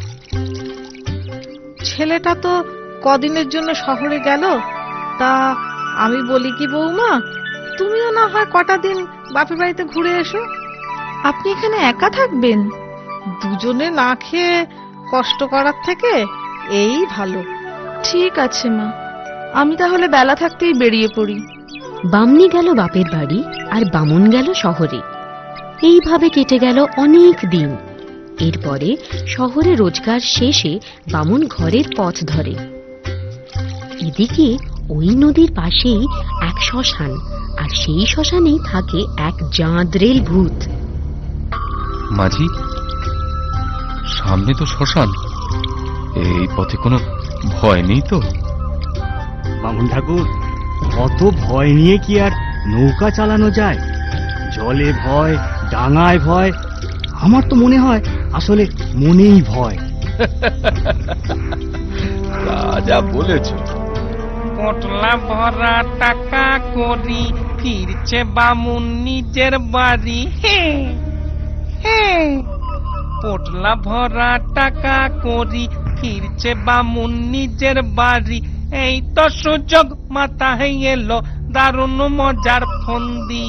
ছেলেটা তো কদিনের জন্য শহরে গেল, তা আমি বলি কি বৌমা, তুমিও না হয় কটা দিন বাপের বাড়িতে ঘুরে এসো। আপনি এখানে একা থাকবেন? দুজনে না খেয়ে কষ্ট করার থেকে এই ভালো। ঠিক আছে মা, আমি তাহলে বেলা থাকতেই বেরিয়ে পড়ি। বামনি গেল বাপের বাড়ি আর বামুন গেল শহরে। এইভাবে কেটে গেল অনেক দিন। এরপরে শহরে রোজগার শেষে বামুন ঘরের পথ ধরে। এদিকে ওই নদীর পাশেই এক শ্মশান, আর সেই শ্মশানেই থাকে এক জাঁদরেল ভূত। মাঝি, সামনে তো শ্মশান, এই পথে কোনো ভয় নেই তো? বামুন ঠাকুর, অত ভয় নিয়ে কি আর নৌকা চালানো যায়? জলে ভয়, ডাঙায় ভয়, আমার তো মনে হয় আসলে মনেই ভয়। যা বলেছ। পোটলা ভরা টাকা করি, ফিরছে বামুন নিজের বাড়ি। পোটলা ভরা টাকা করি, ফিরছে বামুন নিজের বাড়ি। এই তো সুযোগ মাথায় এলো, দারুণ মজার ফন্দি।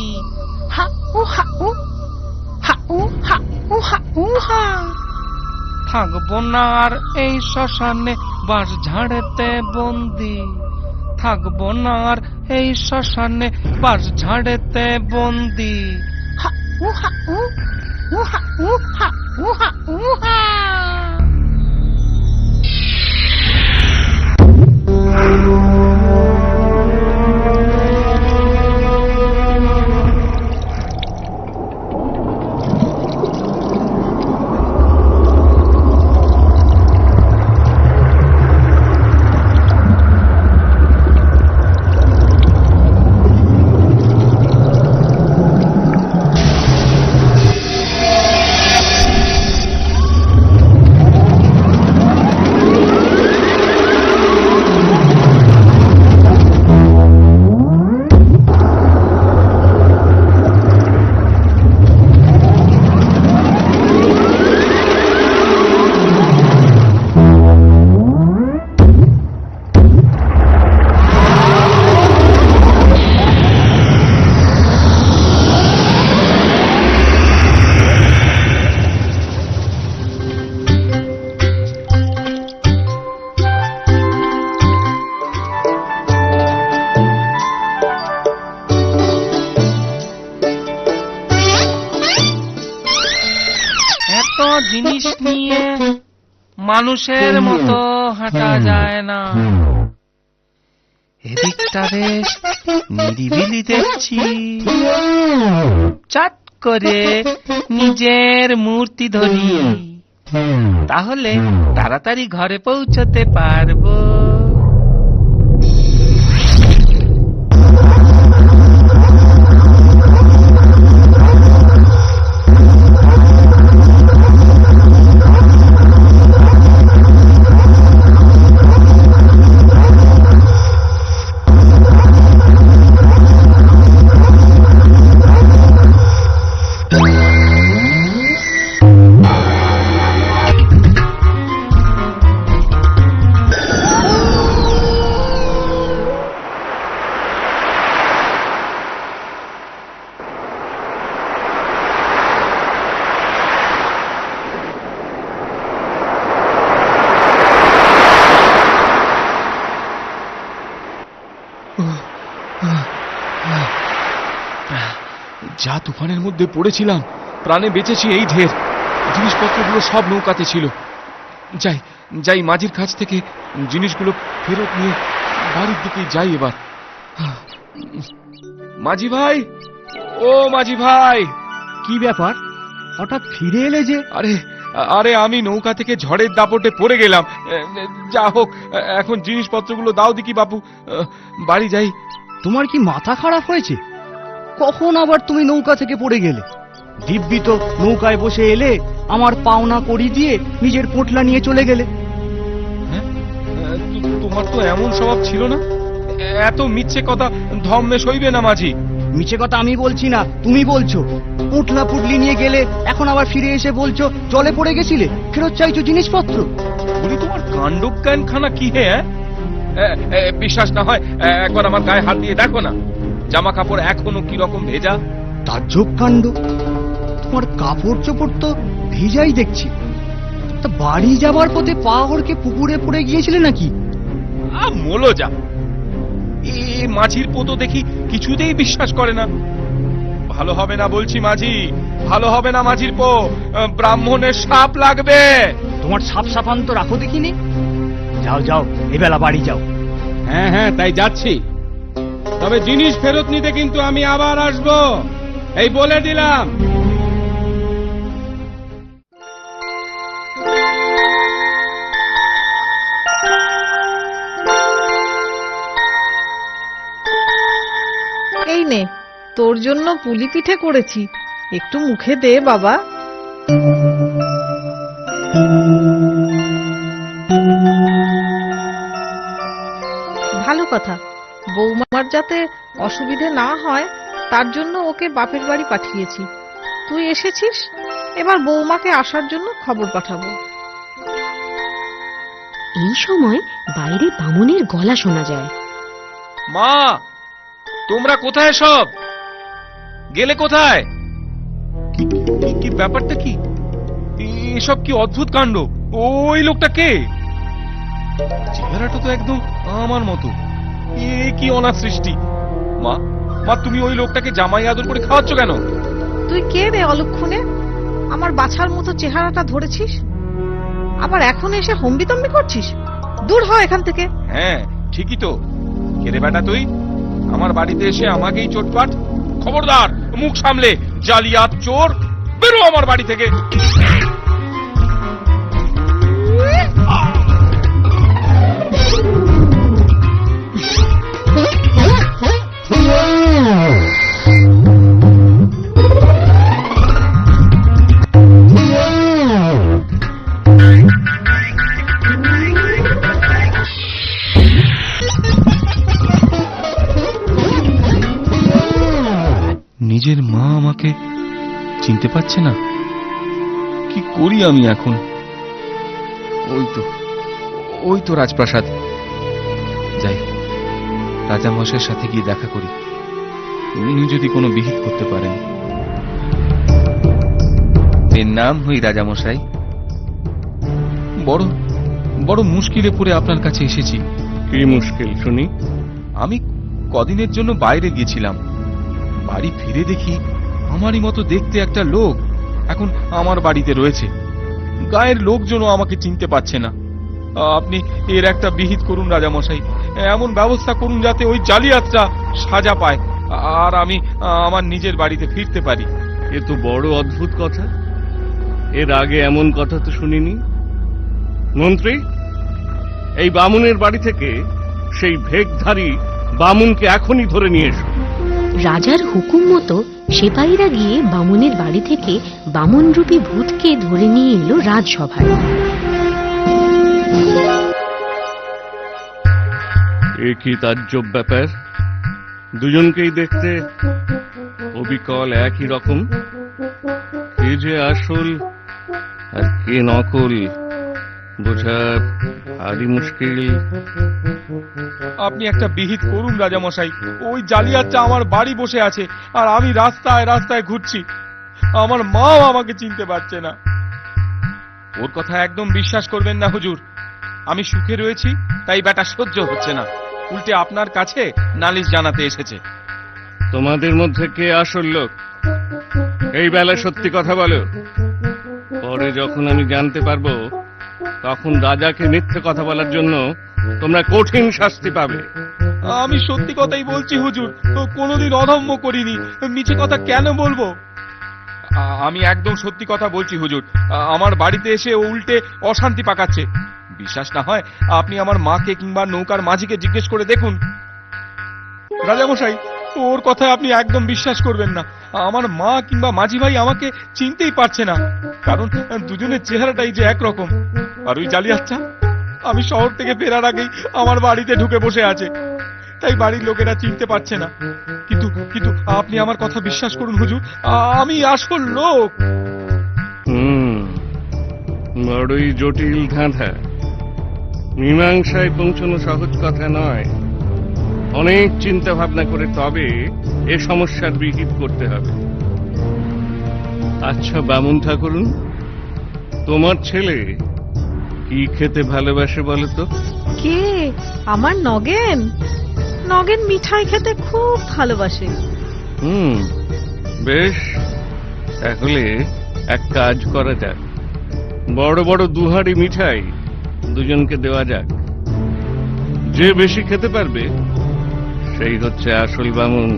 থাকবো না আর এই শ্মশানে বাস ঝাড়েতে বন্দি। থাকবো না আর এই শ্মশানে বাস ঝাড়েতে বন্দি। এত জিনিস নিয়ে মানুষের মতো হাঁটা যায় না। এদিকটা বেশ নিরিবিলি দেখছি। চট করে নিজের মূর্তি ধরি, তাহলে তাড়াতাড়ি ঘরে পৌঁছতে পারবো। যা তুফানের মধ্যে পড়েছিলাম, প্রাণে বেঁচেছি এই ঢের। জিনিসপত্রগুলো সব নৌকাতে ছিল। যাই যাই মাঝির কাছ থেকে জিনিসগুলো ফেরত নিয়ে বাড়ির দিকে যাই এবার। মাঝি ভাই, ও মাঝি ভাই। কি ব্যাপার, হঠাৎ ফিরে এলে যে? আরে আরে আমি নৌকা থেকে ঝড়ের দাপটে পড়ে গেলাম। যা হোক, এখন জিনিসপত্রগুলো দাও দেখি বাপু, বাড়ি যাই। তোমার কি মাথা খারাপ হয়েছে? কখন আবার তুমি নৌকা থেকে পড়ে গেলে? দিব্যি তো নৌকায় বসে এলে, আমার পাওনা করি দিয়ে নিজের পোটলা নিয়ে চলে গেলে। তোমার তো এমন স্বভাব ছিল না। এত মিথ্যে কথা ধম্মে সইবে না মাঝি। মিছে কথা আমি বলছি না, তুমি বলছো। পুটলা পুটলি নিয়ে গেলে, এখন আবার ফিরে এসে বলছো জলে পড়ে গেছিলে, ফেরত চাইছো জিনিসপত্র। বলি তোমার কাণ্ডজ্ঞানখানা কি হে? বিশ্বাস না হয় একবার আমার গায়ে হাত দিয়ে দেখো না, জামা কাপড় এখনো কি রকম ভেজা। তাজ্জব কাণ্ড, তোমার কাপড় চোপড় তো ভেজাই দেখছি। তা বাড়ি যাবার পথে পা হড়কে পুকুরে পড়ে গিয়েছিলে নাকি? মোলো যা, এ মাঝির পোতো দেখি কিছুতেই বিশ্বাস করে না। ভালো হবে না বলছি মাঝি, ভালো হবে না মাঝির পো, ব্রাহ্মণের সাপ লাগবে। তোমার সাপ সাপান তো রাখো দেখিনি। যাও যাও, এবেলা বাড়ি যাও। হ্যাঁ হ্যাঁ, তাই যাচ্ছি। তবে জিনিস ফেরত নিতে কিন্তু আমি আবার আসবো, এই বলে দিলাম। এই নে, তোর জন্য পুলি পিঠে করেছি, একটু মুখে দে বাবা। ভালো কথা, বৌমার যাতে অসুবিধে না হয় তার জন্য ওকে বাপের বাড়ি পাঠিয়েছি। তুই এসেছিস, এবার বৌমাকে আসার জন্য খবর পাঠাবো। এই সময় বাইরে বামুনের গলা শোনা যায়। মা, তোমরা কোথায় সব? গেলে কোথায়? কি ব্যাপারটা কি? এসব কি অদ্ভুত কাণ্ড? ওই লোকটা কে? চেহারাটা তো একদম আমার মতো। এ কি অনাথ সৃষ্টি! মা, মা, তুমি ওই লোকটাকে জামাই আদর করে খাওয়াচ্ছ কেন? তুই কে রে অলক্ষণে? আমার বাছার মতো চেহারাটা ধরেছিস, আবার এখন এসে হম্বিতম্বি করছিস? দূর হ এখান থেকে। হ্যাঁ ঠিকই তো। কে রে বেটা তুই? আমার বাড়িতে এসে আমাকেই চোটপাট। খবরদার, মুখ সামলে, জালিয়াত চোর, বেরো আমার বাড়ি থেকে। নিজের মা আমাকে চিনতে পারছে না। কি করি আমি এখন? ওই তো রাজপ্রাসাদ। যাই, রাজামশাইয়ের সাথে গিয়ে দেখা করি, উনি যদি কোনো বিহিত করতে পারেন। এর নাম হই রাজামশাই, বড় মুশকিলে পড়ে আপনার কাছে এসেছি। কি মুশকিল শুনি? আমি কদিনের জন্য বাইরে গিয়েছিলাম, বাড়ি ফিরে দেখি আমারই মতো দেখতে একটা লোক এখন আমার বাড়িতে রয়েছে। গায়ের লোকজনও আমাকে চিনতে পারছে না। আপনি এর একটা বিহিত করুন রাজামশাই, এমন ব্যবস্থা করুন যাতে ওই জালিয়াতটা সাজা পায় আর আমি আমার নিজের বাড়িতে ফিরতে পারি। এ তো বড় অদ্ভুত কথা, এর আগে এমন কথা তো শুনিনি। মন্ত্রী, এই বামুনের বাড়ি থেকে সেই ভেকধারী বামুনকে এখনই ধরে নিয়ে এসো। রাজার হুকুম মতো সেপাহীরা গিয়ে বামুনের বাড়ি থেকে বামুনরূপী ভূতকে ধরে নিয়ে এলো রাজসভায়। এ কি তাজ্জব ব্যাপার, দুজনকেই দেখতে অবিকল একই রকম। কে যে আসল আর কে নকল বোঝা ভারী মুশকিল। আপনি একটা বিহিত করুন রাজামশাই, ওই জালিয়াতটা আমার বাড়ি বসে আছে আর আমি রাস্তায় রাস্তায় ঘুরছি, আমার মাও আমাকে চিনতে পারছে না। ওর কথা একদম বিশ্বাস করবেন না হুজুর, আমি সুখে রয়েছি তাই ব্যাটা সহ্য হচ্ছে না, উল্টে আপনার কাছে নালিশ জানাতে এসেছে। তোমাদের মধ্যে কে আসল লোক এই বেলা সত্যি কথা বলো, পরে যখন আমি জানতে পারবো তখন রাজাকে মিথ্যে কথা বলার জন্য তোমরা কঠিন শাস্তি পাবে। আমি সত্যি কথাই বলছি হুজুর, কোনোদিন অধম্য করিনি, মিছে কথা কেন বলবো? আমি একদম সত্যি কথা বলছি হুজুর, আমার বাড়িতে এসে ও উল্টে অশান্তি পাকাচ্ছে। বিশ্বাস না হয় আপনি আমার মাকে কিংবা নৌকার মাঝিকে জিজ্ঞেস করে দেখুন। রাজামশাই, ওর কথা আপনি একদম বিশ্বাস করবেন না, আমার মা কিংবা মাঝি ভাই আমাকে চিনতেই পারছে না, কারণ দুজনের চেহারাটাই যে একরকম। আর ওই জালিয়াতটা আমি শহর থেকে ফেরার আগেই আমার বাড়িতে ঢুকে বসে আছে, তাই বাড়ির লোকেরা চিনতে পারছে না। কিন্তু কিন্তু আপনি আমার কথা বিশ্বাস করুন হুজুর, আমি আসল লোক। বড়ই জটিল ধাঁধা, মীমাংসায় পৌঁছানো সহজ কথা নয়। অনেক চিন্তা ভাবনা করে তবে এ সমস্যার বিহিত করতে হবে। আচ্ছা বামুন ঠাকুরুন, তোমার ছেলে কি খেতে ভালোবাসে বলো তো? কে? আমার নগেন? নগেন মিঠাই খেতে খুব ভালোবাসে। বেশ, তাহলে এক কাজ করা যাক, বড় বড় দুহাড়ি মিঠাই দুজনকে দেওয়া যাক। যে বেশি খেতে পারবে সেই হচ্ছে আসল বামুন।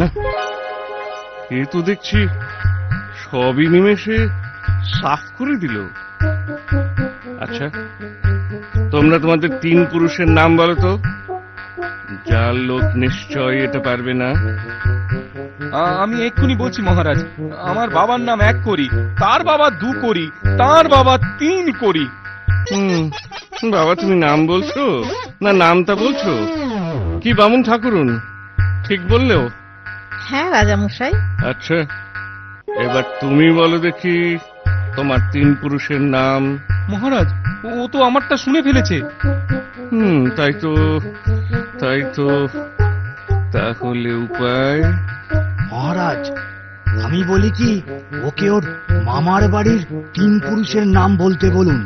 না, এ তো দেখছি সবই নিমেষে সাফ করে দিল। আচ্ছা, তোমরা তোমাদের তিন পুরুষের নাম বলো তো, যার লোক নিশ্চয় এটা পারবে না। আমি এক্ষুনি বলছি মহারাজ, আমার বাবার নাম 1 করি, তার বাবা 2 করি, তার বাবা 3 করি। বাবা, তুমি নাম বলছো না নামটা বলছো? কি বামুন ঠাকুরুন, ঠিক বললেও? হ্যাঁ রাজামশাই। আচ্ছা, এবার তুমি বলো দেখি তোমার 3 পুরুষের নাম। মহারাজ, ও তো আমারটা শুনে ফেলেছে। তাই তো তাহলে উপায়? মহারাজ, আমি বলি কি, ওকে ওর মামার বাড়ির 3 পুরুষের নাম বলতে বলুন।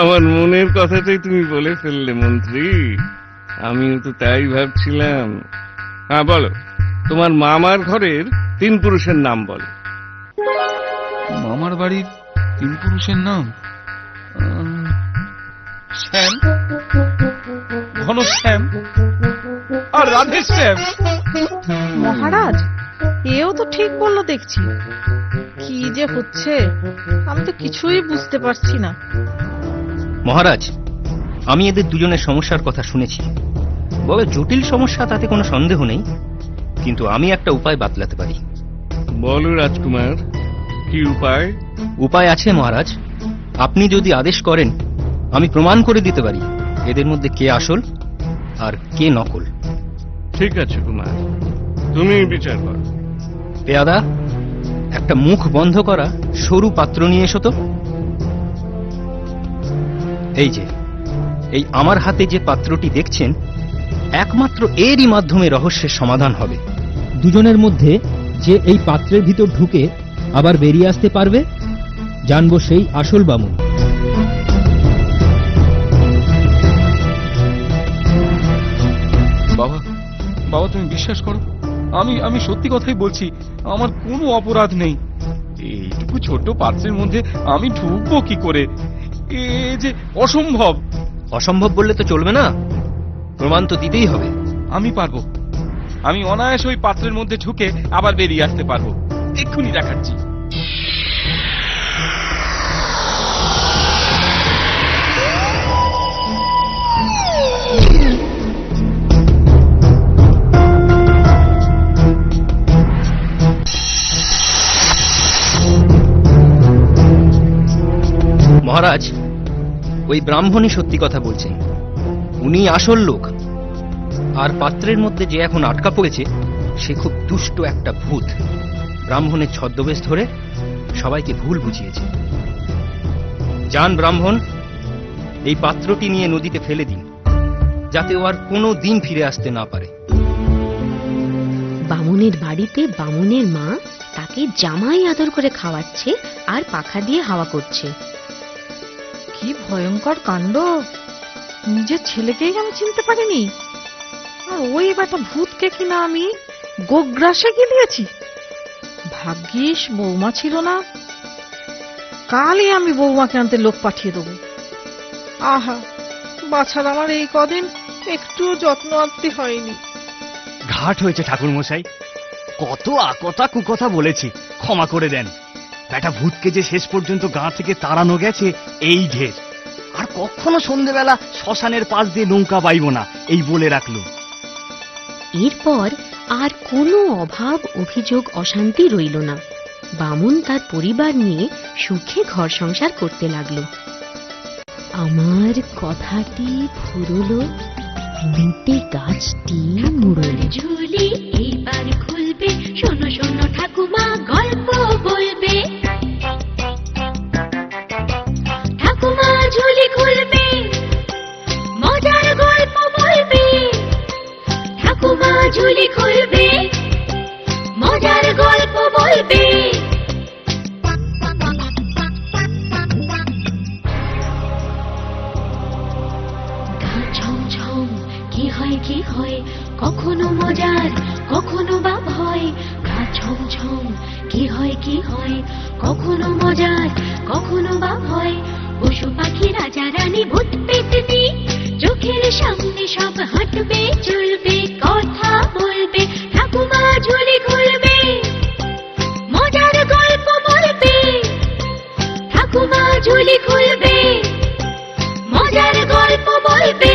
আমার মনের কথাটাই তুমি বলে ফেললে মন্ত্রী, আমিও তো তাই ভাবছিলাম। হ্যাঁ বলো, তোমার মামার ঘরের 3 পুরুষের নাম বলো। মামার বাড়ির 3 পুরুষের নাম? শ্যাম, ঘনশ্যাম আর রাধেশ্যাম। মহারাজ, এও তো ঠিক বললো দেখছি। কি যে হচ্ছে আমি তো কিছুই বুঝতে পারছি না। মহারাজ, আমি এদের দুজনের সমস্যার কথা শুনেছি, বড় জটিল সমস্যা, তাতে কোনো সন্দেহ নেই, কিন্তু আমি একটা উপায় বাতলাতে পারি। বলো রাজকুমার, কি উপায়? উপায় আছে মহারাজ, আপনি যদি আদেশ করেন আমি প্রমাণ করে দিতে পারি এদের মধ্যে কে আসল আর কে নকল। ঠিক আছে কুমার, তুমি বিচার করো। পেয়াদা, একটা মুখ বন্ধ করা সরু পাত্র নিয়ে এসো তো। এই যে, এই আমার হাতে যে পাত্রটি দেখছেন, একমাত্র এরই মাধ্যমে রহস্যের সমাধান হবে। দুজনের মধ্যে যে এই পাত্রের ভিতর ঢুকে আবার বেরিয়ে আসতে পারবে, জানবো সেই আসল বামুন। বাবা, বাবা তুমি বিশ্বাস করো, আমি সত্যি কথাই বলছি, আমার কোনো অপরাধ নেই। এইটুকু ছোট পাত্রের মধ্যে আমি ঢুকবো কি করে? এ যে অসম্ভব। অসম্ভব বললে তো চলবে না, প্রমাণ তো দিতেই হবে। আমি পারবো, আমি অনায়াস ওই পাত্রের মধ্যে ঢুকে আবার বেরিয়ে আসতে পারবো, এক্ষুনি দেখাচ্ছি। মহারাজ, ওই ব্রাহ্মণই সত্যি কথা বলছেন, উনি আসল লোক। আর পাত্রের মধ্যে যে এখন আটকা পড়েছে সে খুব দুষ্ট একটা ভূত। ব্রাহ্মণের ছদ্মবেশ ধরে সবাইকে ভুল বুঝিয়েছে। যান ব্রাহ্মণ, এই পাত্রটি নিয়ে নদীতে ফেলে দিন, যাতে ও আর কোনো দিন ফিরে আসতে না পারে। বামুনের বাড়িতে বামুনের মা তাকে জামাই আদর করে খাওয়াচ্ছে আর পাখা দিয়ে হাওয়া করছে। কি ভয়ঙ্কর কাণ্ড! নিজের ছেলেকেই আমি চিনতে পারিনি, আর ওই বেটা ভূতকে কিনা আমি গোগ্রাসে গিলিয়েছি। ভাগ্যিস বৌমা ছিল না, কালই আমি বৌমাকে আনতে লোক পাঠিয়ে দেবো। আহা, বাছার আমার এই কদিন একটুও যত্ন আত্তি হয়নি। ঘাট হয়েছে ঠাকুর মশাই, কত আকথা কুকথা বলেছি, ক্ষমা করে দেন। বেটা ভূতকে যে শেষ পর্যন্ত গাঁ থেকে তাড়ানো গেছে এই ঢের। আর কখনো সন্ধেবেলা শ্মশানের পাশ দিয়ে নৌকা বাইব না, এই বলে রাখলো। এরপর আর কোনো অভাব অভিযোগ অশান্তি রইল না। বামুন তার পরিবার নিয়ে সুখে ঘর সংসার করতে লাগলো। আমার কথাটি ফুরলো, লুটে গাছটি মুড়লো। ঝুলি এইবার খুলবে, শোনো শোনো ঠাকুমা গল্প বলবে। ঠাকুমা ঝুলি খুলবে, মজার গল্প বলবে। ঠাকুমা ঝুলি খুলবে, মজার গল্প বলবে। গা ছমছম কি হয় কি হয়, কখনো মজার কখনো বা ভয়। গা ছমছম কি হয় কি হয়, কখনো মজার কখনো বা ভয়। পশু পাখি রাজা রানী ভূত পেতনি, চোখের সামনে সব হাঁটবে চলবে, কথা বলবে। ঠাকুমা ঝুলি খুলবে, মজার গল্প বলবে। ঠাকুমা ঝুলি খুলবে, মজার গল্প বলবে।